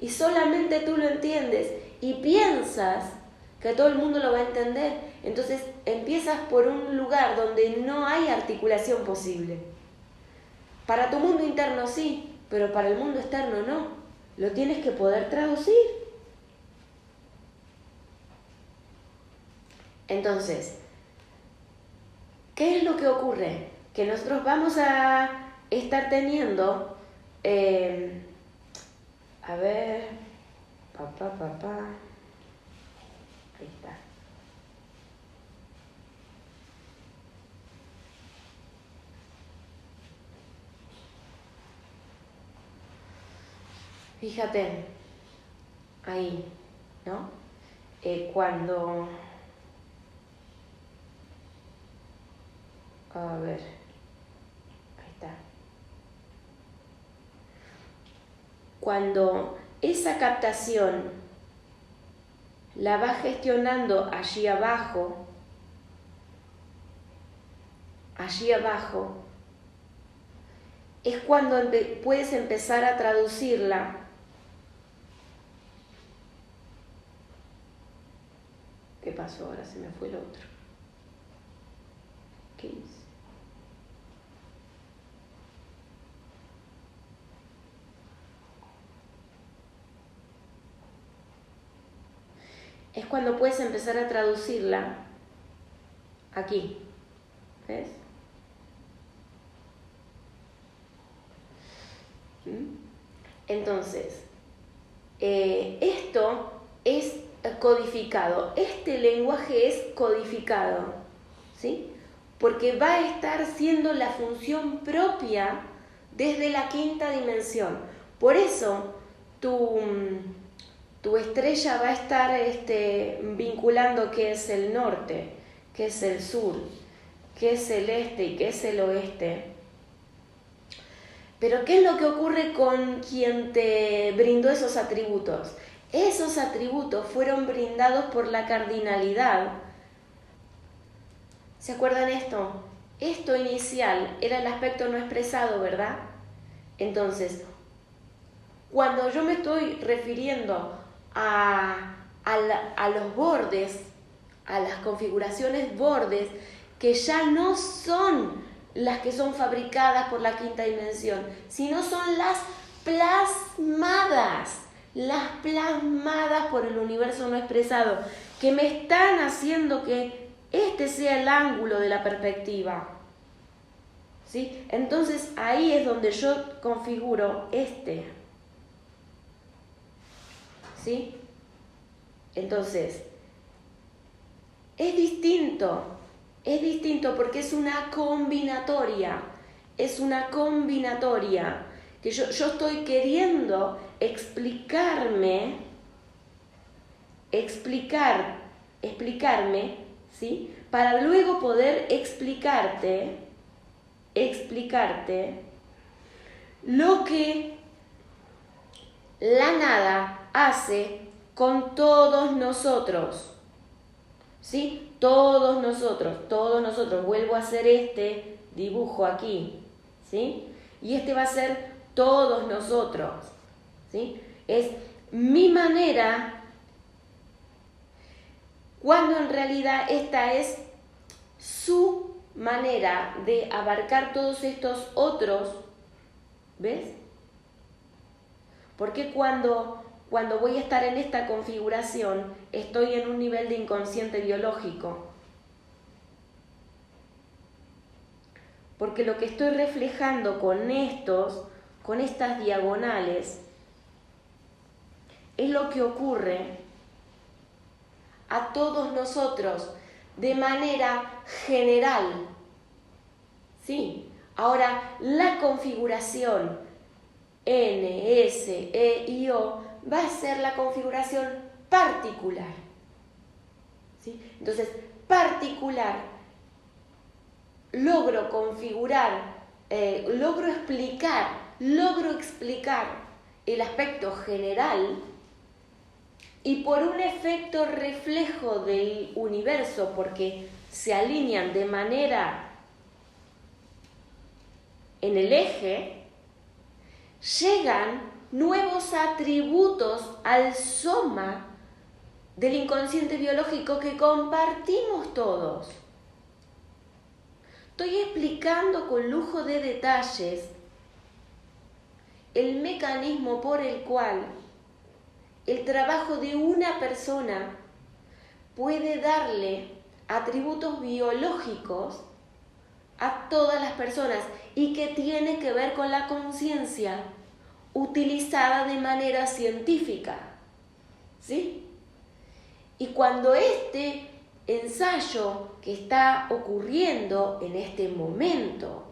y solamente tú lo entiendes y piensas que todo el mundo lo va a entender. Entonces empiezas por un lugar donde no hay articulación posible. Para tu mundo interno sí, pero para el mundo externo no. Lo tienes que poder traducir. Entonces, ¿qué es lo que ocurre? Que nosotros vamos a estar teniendo a ver, ahí está. Fíjate, ahí, ¿no? Cuando, a ver, ahí está. cuando esa captación la va gestionando allí abajo, es cuando puedes empezar a traducirla. ¿Qué pasó ahora? Se me fue el otro. ¿Qué hice? Es cuando puedes empezar a traducirla aquí. ¿Ves? Entonces, esto es codificado. Este lenguaje es codificado, ¿sí? Porque va a estar siendo la función propia desde la quinta dimensión. Por eso, tu estrella va a estar vinculando qué es el norte, qué es el sur, qué es el este y qué es el oeste. Pero ¿qué es lo que ocurre con quien te brindó esos atributos? Esos atributos fueron brindados por la cardinalidad. ¿Se acuerdan esto? Esto inicial era el aspecto no expresado, ¿verdad? Entonces, cuando yo me estoy refiriendo a los bordes, a las configuraciones bordes, que ya no son las que son fabricadas por la quinta dimensión, sino son las plasmadas por el universo no expresado, que me están haciendo que este sea el ángulo de la perspectiva. ¿Sí? Entonces ahí es donde yo configuro ¿sí? Entonces, es distinto porque es una combinatoria, que yo estoy queriendo explicarme, ¿sí? Para luego poder explicarte lo que la nada hace con todos nosotros, ¿sí? Todos nosotros, vuelvo a hacer este dibujo aquí, ¿sí? Y va a ser todos nosotros, ¿sí? Es mi manera, cuando en realidad esta es su manera de abarcar todos estos otros, ¿ves? Porque cuando voy a estar en esta configuración, estoy en un nivel de inconsciente biológico. Porque lo que estoy reflejando con estas diagonales, es lo que ocurre a todos nosotros de manera general. ¿Sí? Ahora, la configuración N, S, E y O va a ser la configuración particular. ¿Sí? Entonces, particular, logro configurar, logro explicar el aspecto general, y por un efecto reflejo del universo, porque se alinean de manera en el eje, llegan nuevos atributos al soma del inconsciente biológico que compartimos todos. Estoy explicando con lujo de detalles el mecanismo por el cual el trabajo de una persona puede darle atributos biológicos a todas las personas y que tiene que ver con la conciencia utilizada de manera científica, ¿sí? Y cuando este ensayo que está ocurriendo en este momento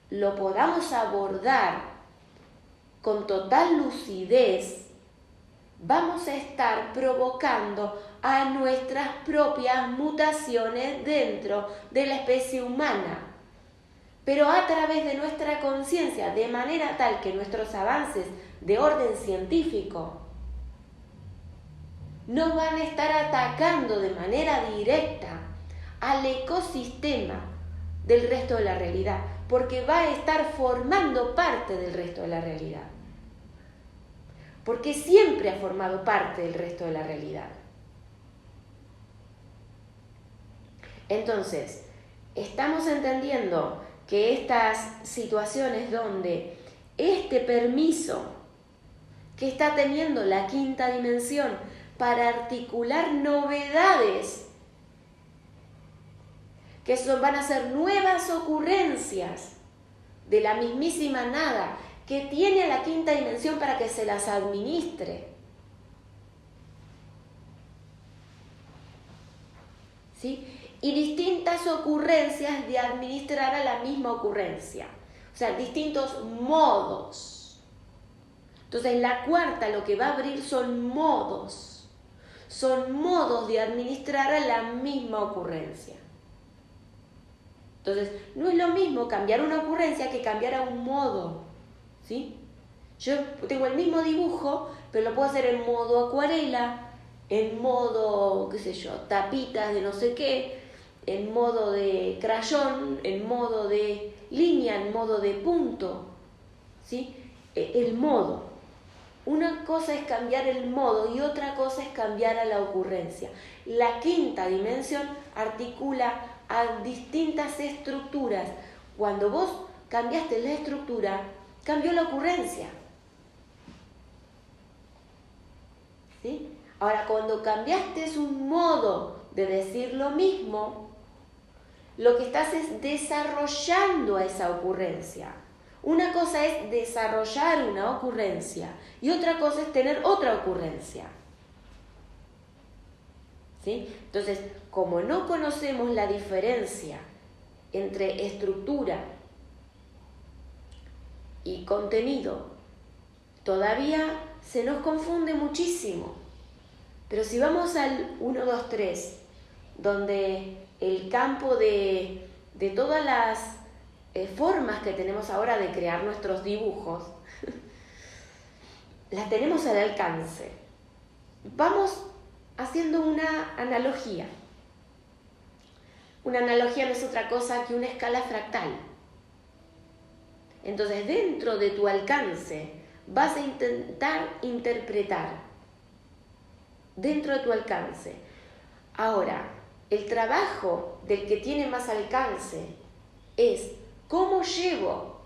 lo podamos abordar con total lucidez, vamos a estar provocando a nuestras propias mutaciones dentro de la especie humana. pero a través de nuestra conciencia, de manera tal que nuestros avances de orden científico no van a estar atacando de manera directa al ecosistema del resto de la realidad, porque va a estar formando parte del resto de la realidad, porque siempre ha formado parte del resto de la realidad. Entonces, estamos entendiendo que estas situaciones donde este permiso que está teniendo la quinta dimensión para articular novedades, que van a ser nuevas ocurrencias de la mismísima nada, que tiene a la quinta dimensión para que se las administre. ¿Sí? Y distintas ocurrencias de administrar a la misma ocurrencia. O sea, distintos modos. Entonces, la cuarta lo que va a abrir son modos. Son modos de administrar a la misma ocurrencia. Entonces, no es lo mismo cambiar una ocurrencia que cambiar a un modo, ¿sí? Yo tengo el mismo dibujo, pero lo puedo hacer en modo acuarela, en modo, qué sé yo, tapitas de no sé qué, en modo de crayón, en modo de línea, en modo de punto, ¿sí? El modo. Una cosa es cambiar el modo y otra cosa es cambiar a la ocurrencia. La quinta dimensión articula a distintas estructuras. Cuando vos cambiaste la estructura, cambió la ocurrencia. ¿Sí? Ahora, cuando cambiaste un modo de decir lo mismo, lo que estás es desarrollando a esa ocurrencia. Una cosa es desarrollar una ocurrencia y otra cosa es tener otra ocurrencia. ¿Sí? Entonces, como no conocemos la diferencia entre estructura y contenido, todavía se nos confunde muchísimo. Pero si vamos al 1, 2, 3, donde el campo de todas las formas que tenemos ahora de crear nuestros dibujos, las tenemos al alcance. Vamos haciendo una analogía. Una analogía no es otra cosa que una escala fractal. Entonces, dentro de tu alcance, vas a intentar interpretar. Dentro de tu alcance. Ahora, el trabajo del que tiene más alcance es cómo llevo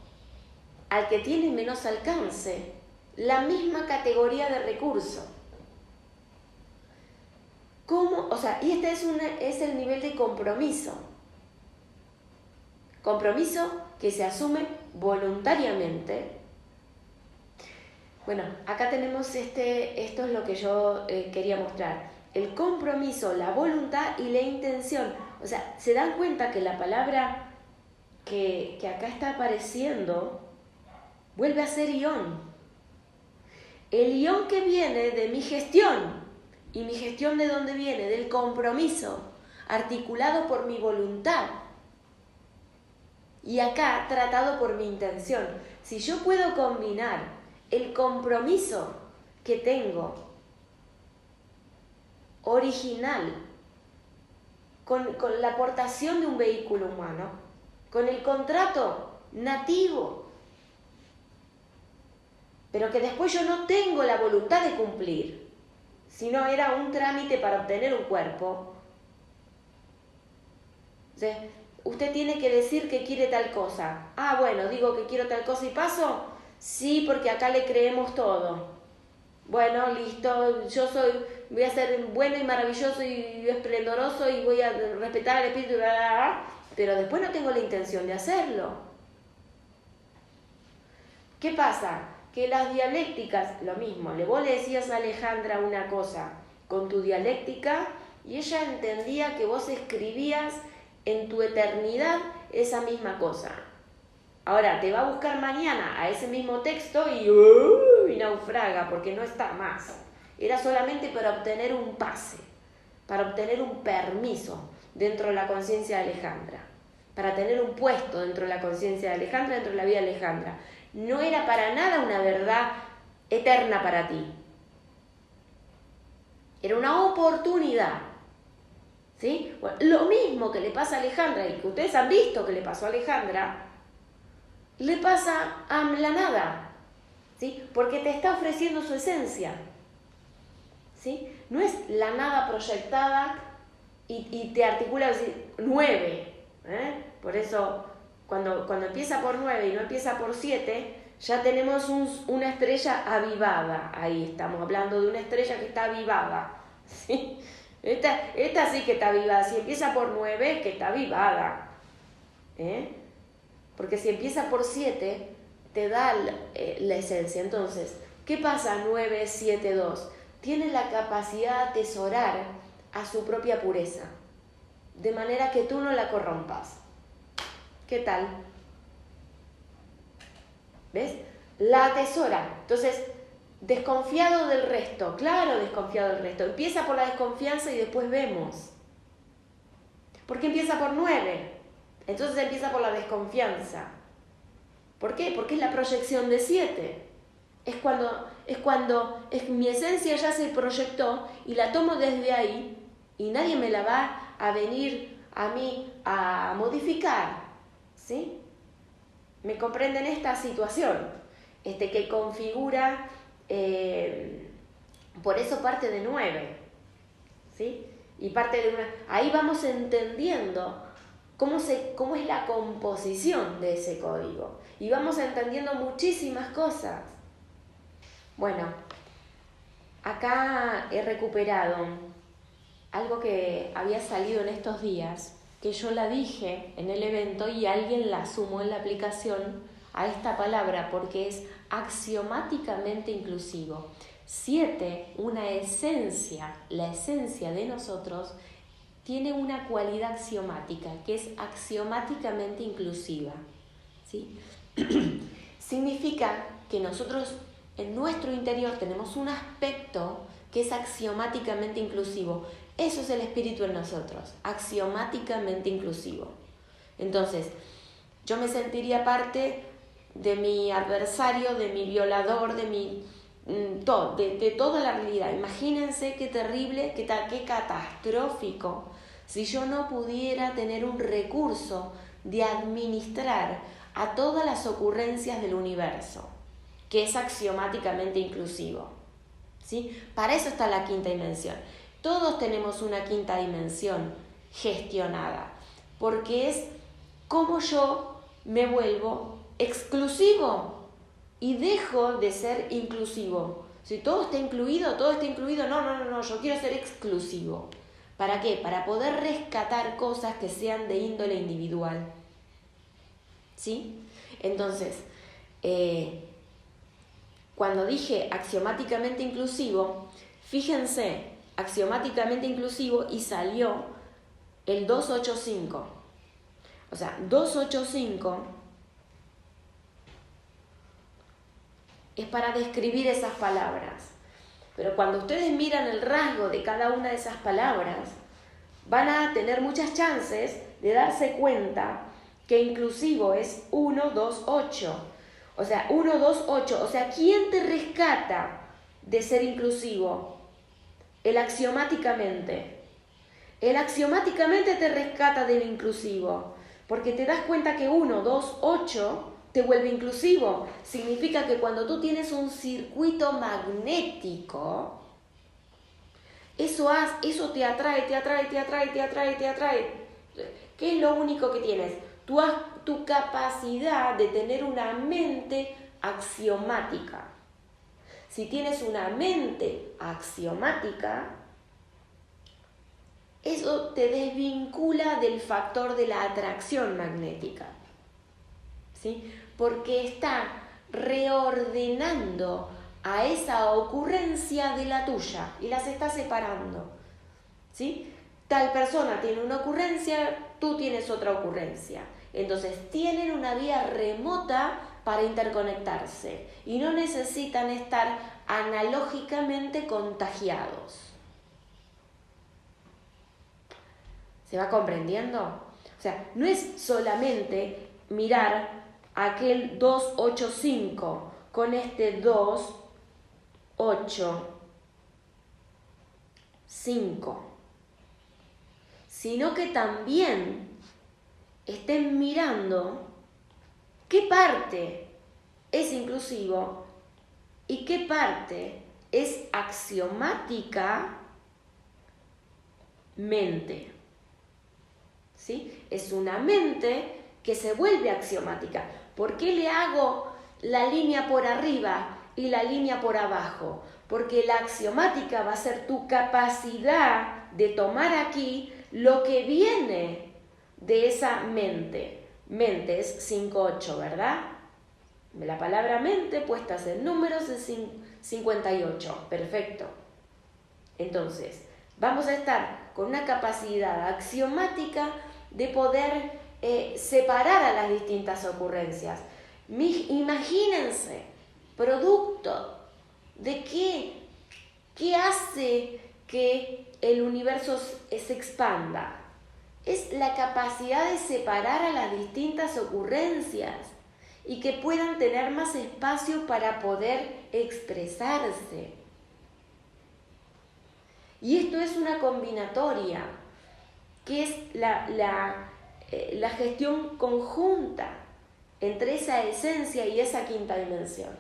al que tiene menos alcance la misma categoría de recurso. ¿Cómo? O sea, y este es el nivel de compromiso. Compromiso que se asume voluntariamente. Bueno, acá tenemos esto es lo que yo quería mostrar. El compromiso, la voluntad y la intención. O sea, ¿se dan cuenta que la palabra que acá está apareciendo vuelve a ser ión? El ión que viene de mi gestión. ¿Y mi gestión de dónde viene? Del compromiso, articulado por mi voluntad. Y acá tratado por mi intención. Si yo puedo combinar el compromiso que tengo original con la aportación de un vehículo humano, con el contrato nativo, pero que después yo no tengo la voluntad de cumplir, sino era un trámite para obtener un cuerpo. ¿Sí? Usted tiene que decir que quiere tal cosa. Ah, bueno, digo que quiero tal cosa y paso. Sí, porque acá le creemos todo. Bueno, listo, voy a ser bueno y maravilloso y esplendoroso y voy a respetar al espíritu, bla, bla, bla, pero después no tengo la intención de hacerlo. ¿Qué pasa? Que las dialécticas, lo mismo, vos le decías a Alejandra una cosa con tu dialéctica y ella entendía que vos escribías en tu eternidad esa misma cosa. Ahora te va a buscar mañana a ese mismo texto y naufraga porque no está más. Era solamente para obtener un pase, para obtener un permiso dentro de la conciencia de Alejandra. para tener un puesto dentro de la conciencia de Alejandra, dentro de la vida de Alejandra. No era para nada una verdad eterna para ti. Era una oportunidad. ¿Sí? Bueno, lo mismo que le pasa a Alejandra y que ustedes han visto que le pasó a Alejandra, le pasa a la nada. ¿Sí? Porque te está ofreciendo su esencia. ¿Sí? No es la nada proyectada y te articula decir 9. Por eso, cuando empieza por 9 y no empieza por 7, ya tenemos una estrella avivada. Ahí estamos hablando de una estrella que está avivada. ¿Sí? Esta sí que está avivada. Si empieza por 9, que está avivada. Porque si empieza por 7, te da la esencia. Entonces, ¿qué pasa 9, 7, 2? Tiene la capacidad de atesorar a su propia pureza, de manera que tú no la corrompas. ¿Qué tal? ¿Ves? La atesora. Entonces, desconfiado del resto. Claro, desconfiado del resto. Empieza por la desconfianza y después vemos. ¿Por qué empieza por 9? Entonces empieza por la desconfianza. ¿Por qué? Porque es la proyección de 7. Es cuando mi esencia ya se proyectó y la tomo desde ahí y nadie me la va a venir a mí a modificar. ¿Sí? ¿Me comprenden esta situación? Que configura, por eso parte de 9. ¿Sí? Y parte de una... Ahí vamos entendiendo cómo es la composición de ese código. Y vamos entendiendo muchísimas cosas. Bueno, acá he recuperado algo que había salido en estos días, que yo la dije en el evento y alguien la sumó en la aplicación a esta palabra porque es axiomáticamente inclusivo. 7, una esencia, la esencia de nosotros, tiene una cualidad axiomática que es axiomáticamente inclusiva. ¿Sí? Significa que nosotros en nuestro interior tenemos un aspecto que es axiomáticamente inclusivo. Eso es el espíritu en nosotros, axiomáticamente inclusivo. Entonces, yo me sentiría parte de mi adversario, de mi violador, de toda la realidad. Imagínense qué terrible, qué catastrófico si yo no pudiera tener un recurso de administrar a todas las ocurrencias del universo, que es axiomáticamente inclusivo. ¿Sí? Para eso está la quinta dimensión. Todos tenemos una quinta dimensión gestionada, porque es cómo yo me vuelvo exclusivo y dejo de ser inclusivo. Si todo está incluido, no, yo quiero ser exclusivo. ¿Para qué? Para poder rescatar cosas que sean de índole individual. ¿Sí? Entonces, cuando dije axiomáticamente inclusivo, fíjense, axiomáticamente inclusivo y salió el 285. O sea, 285 es para describir esas palabras. Pero cuando ustedes miran el rasgo de cada una de esas palabras, van a tener muchas chances de darse cuenta que inclusivo es 128. O sea, 128. O sea, ¿quién te rescata de ser inclusivo? El axiomáticamente. El axiomáticamente te rescata del inclusivo. Porque te das cuenta que 128 te vuelve inclusivo. Significa que cuando tú tienes un circuito magnético, eso te atrae. ¿Qué es lo único que tienes? Tu capacidad de tener una mente axiomática. Si tienes una mente axiomática, eso te desvincula del factor de la atracción magnética. ¿Sí? Porque está reordenando a esa ocurrencia de la tuya y las está separando. ¿Sí? Tal persona tiene una ocurrencia, tú tienes otra ocurrencia. Entonces tienen una vía remota para interconectarse y no necesitan estar analógicamente contagiados. ¿Se va comprendiendo? O O sea, no es solamente mirar aquel 2, 8, 5 con este 2, 8, 5, sino que también estén mirando qué parte es inclusivo y qué parte es axiomática mente. ¿Sí? Es una mente que se vuelve axiomática. ¿Por qué le hago la línea por arriba y la línea por abajo? Porque la axiomática va a ser tu capacidad de tomar aquí lo que viene de esa mente. Mente es 5-8, ¿verdad? La palabra mente puestas en números es 58. Perfecto. Entonces, vamos a estar con una capacidad axiomática de poder separar a las distintas ocurrencias. Imagínense, producto de qué hace que el universo se expanda. Es la capacidad de separar a las distintas ocurrencias y que puedan tener más espacio para poder expresarse. Y esto es una combinatoria, que es la gestión conjunta entre esa esencia y esa quinta dimensión.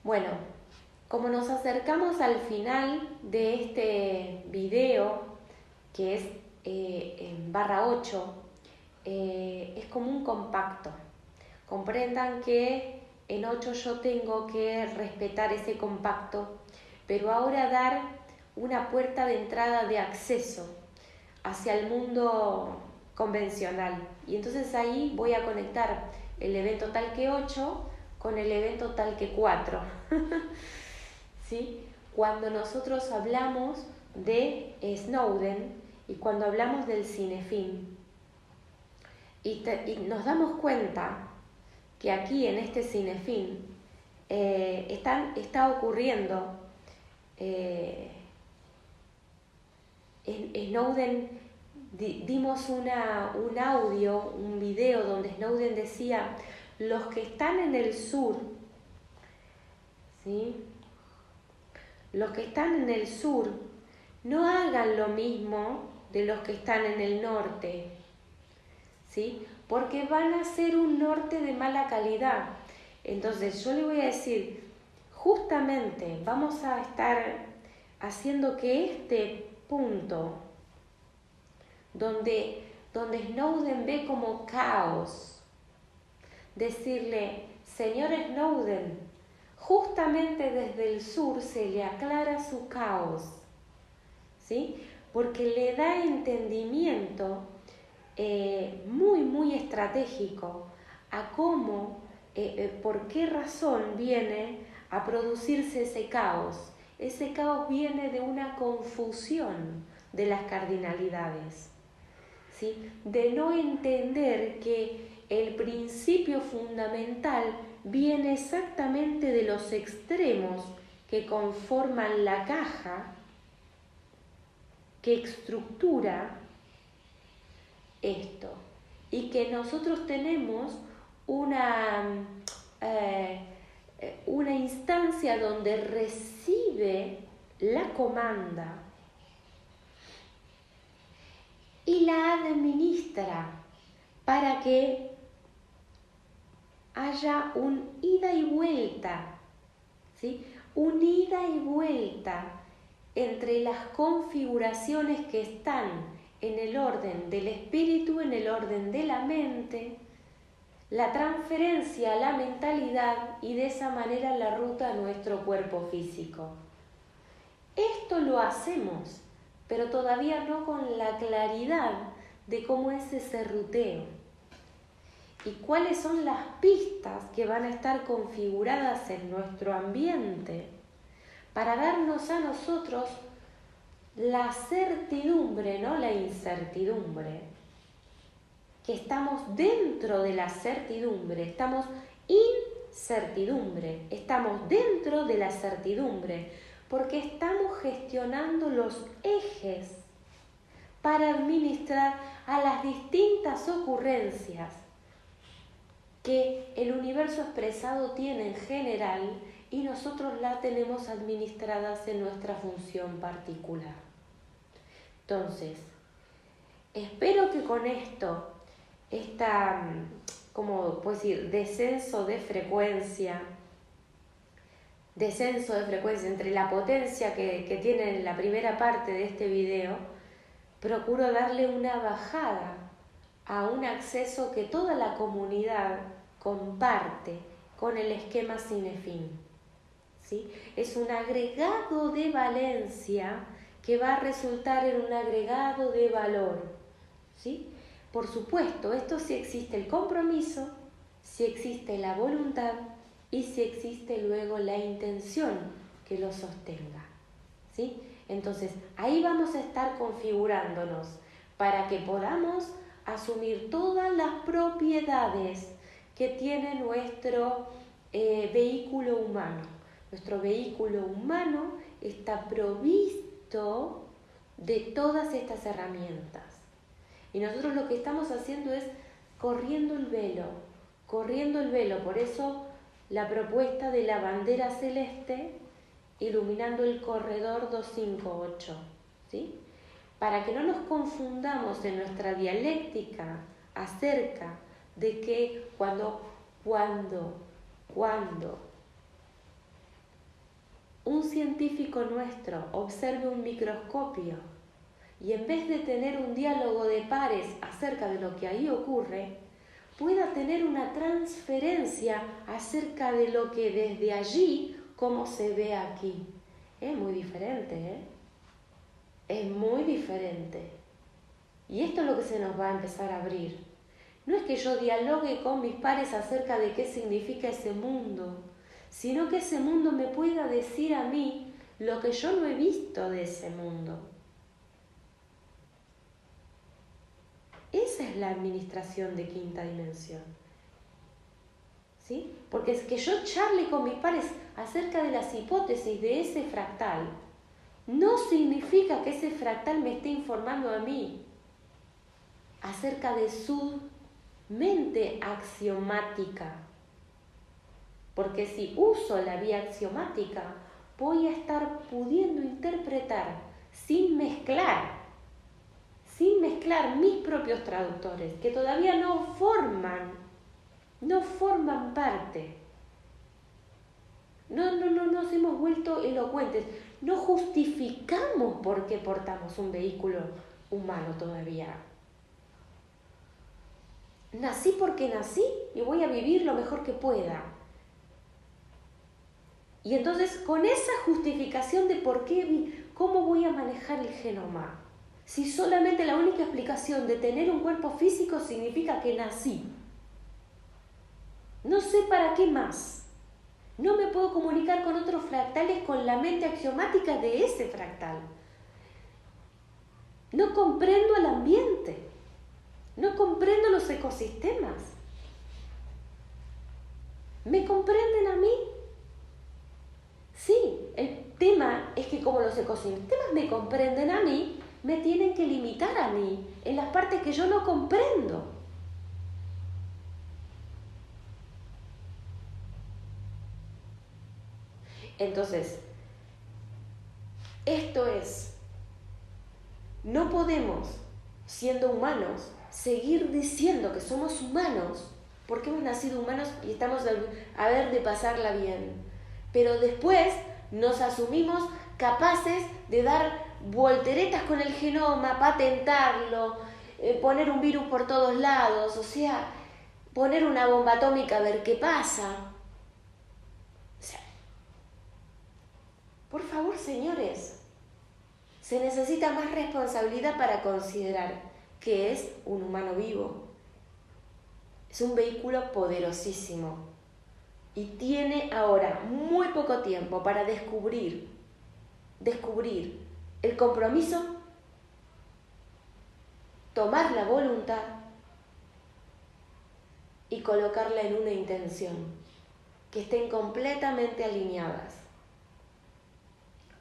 Bueno, como nos acercamos al final de este video, que es en /8, es como un compacto. Comprendan que en 8 yo tengo que respetar ese compacto, pero ahora dar una puerta de entrada de acceso hacia el mundo convencional. Y entonces ahí voy a conectar el evento tal que 8 con el evento tal que 4. ¿Sí? Cuando nosotros hablamos de Snowden y cuando hablamos del Cinefin, y nos damos cuenta que aquí en este Cinefin está ocurriendo Snowden, dimos un audio, un video donde Snowden decía: los que están en el sur, ¿sí? Los que están en el sur no hagan lo mismo de los que están en el norte, ¿sí? Porque van a ser un norte de mala calidad. Entonces yo le voy a decir, justamente vamos a estar haciendo que este punto, donde Snowden ve como caos, decirle: señor Snowden, justamente desde el sur se le aclara su caos, ¿sí? Porque le da entendimiento muy estratégico a cómo, por qué razón viene a producirse ese caos. Ese caos viene de una confusión de las cardinalidades, ¿sí? De no entender que el principio fundamental viene exactamente de los extremos que conforman la caja que estructura esto, y que nosotros tenemos una instancia donde recibe la comanda y la administra para que haya un ida y vuelta, ¿sí? Un ida y vuelta entre las configuraciones que están en el orden del espíritu, en el orden de la mente, la transferencia a la mentalidad y de esa manera la ruta a nuestro cuerpo físico. Esto lo hacemos, pero todavía no con la claridad de cómo es ese ruteo y cuáles son las pistas que van a estar configuradas en nuestro ambiente para darnos a nosotros la certidumbre, no la incertidumbre, que estamos dentro de la certidumbre, estamos incertidumbre, estamos dentro de la certidumbre, porque estamos gestionando los ejes para administrar a las distintas ocurrencias que el universo expresado tiene en general y nosotros las tenemos administradas en nuestra función particular. Entonces, espero que con esto, como puedo decir, descenso de frecuencia entre la potencia que tiene en la primera parte de este video, procuro darle una bajada a un acceso que toda la comunidad comparte con el esquema Cinefin, ¿sí? Es un agregado de valencia que va a resultar en un agregado de valor, ¿sí? Por supuesto, esto sí existe el compromiso, sí existe la voluntad y sí existe luego la intención que lo sostenga, ¿sí? Entonces, ahí vamos a estar configurándonos para que podamos asumir todas las propiedades que tiene nuestro vehículo humano. Nuestro vehículo humano está provisto de todas estas herramientas. Y nosotros lo que estamos haciendo es corriendo el velo. Por eso la propuesta de la bandera celeste iluminando el corredor 258, ¿sí? Para que no nos confundamos en nuestra dialéctica acerca de que cuando un científico nuestro observe un microscopio y en vez de tener un diálogo de pares acerca de lo que ahí ocurre, pueda tener una transferencia acerca de lo que desde allí, cómo se ve aquí. Es muy diferente, ¿eh? Es muy diferente. Y esto es lo que se nos va a empezar a abrir. No es que yo dialogue con mis pares acerca de qué significa ese mundo, sino que ese mundo me pueda decir a mí lo que yo no he visto de ese mundo. Esa es la administración de quinta dimensión, ¿sí? Porque es que yo charle con mis pares acerca de las hipótesis de ese fractal, no significa que ese fractal me esté informando a mí acerca de su mente axiomática. Porque si uso la vía axiomática, voy a estar pudiendo interpretar sin mezclar mis propios traductores, que todavía no forman parte. No nos hemos vuelto elocuentes. No justificamos por qué portamos un vehículo humano todavía. Nací porque nací y voy a vivir lo mejor que pueda. Y entonces, con esa justificación de por qué, cómo voy a manejar el genoma, si solamente la única explicación de tener un cuerpo físico significa que nací, no sé para qué más. No me puedo comunicar con otros fractales con la mente axiomática de ese fractal. No comprendo el ambiente. No comprendo los ecosistemas. ¿Me comprenden a mí? Sí, el tema es que como los ecosistemas me comprenden a mí, me tienen que limitar a mí en las partes que yo no comprendo. Entonces, esto es, no podemos, siendo humanos, seguir diciendo que somos humanos porque hemos nacido humanos y estamos a ver de pasarla bien. Pero después nos asumimos capaces de dar volteretas con el genoma, patentarlo, poner un virus por todos lados, o sea, poner una bomba atómica a ver qué pasa. O sea, por favor, señores, se necesita más responsabilidad para considerar que es un humano vivo. Es un vehículo poderosísimo y tiene ahora muy poco tiempo para descubrir el compromiso, tomar la voluntad y colocarla en una intención, que estén completamente alineadas.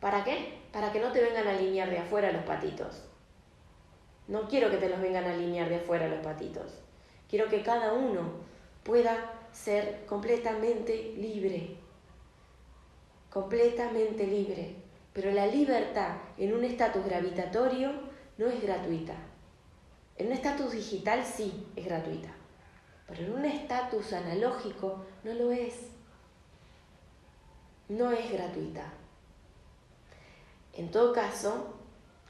¿Para qué? Para que no te vengan a alinear de afuera los patitos. No quiero que te los vengan a alinear de afuera los patitos. Quiero que cada uno pueda ser completamente libre. Completamente libre. Pero la libertad en un estatus gravitatorio no es gratuita. En un estatus digital sí es gratuita. Pero en un estatus analógico no lo es. No es gratuita. En todo caso,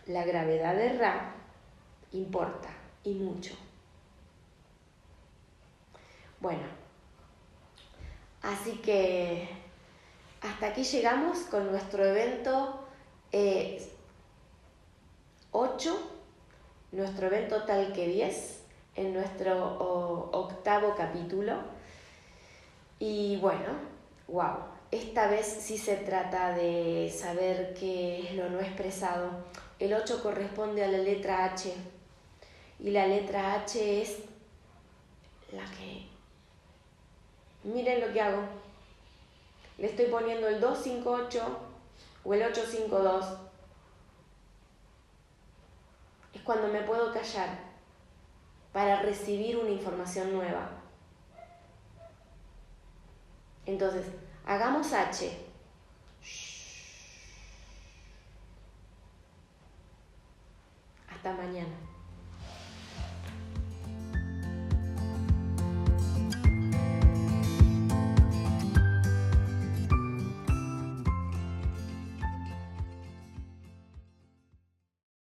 la gravedad de Ra importa y mucho. Bueno, así que hasta aquí llegamos con nuestro evento 8, nuestro evento Talque 10, en nuestro octavo capítulo. Y bueno, wow, esta vez sí se trata de saber qué es lo no expresado. El 8 corresponde a la letra H, y la letra H es la que... Miren lo que hago. Le estoy poniendo el 258 o el 852. Es cuando me puedo callar para recibir una información nueva. Entonces, hagamos H. Hasta mañana.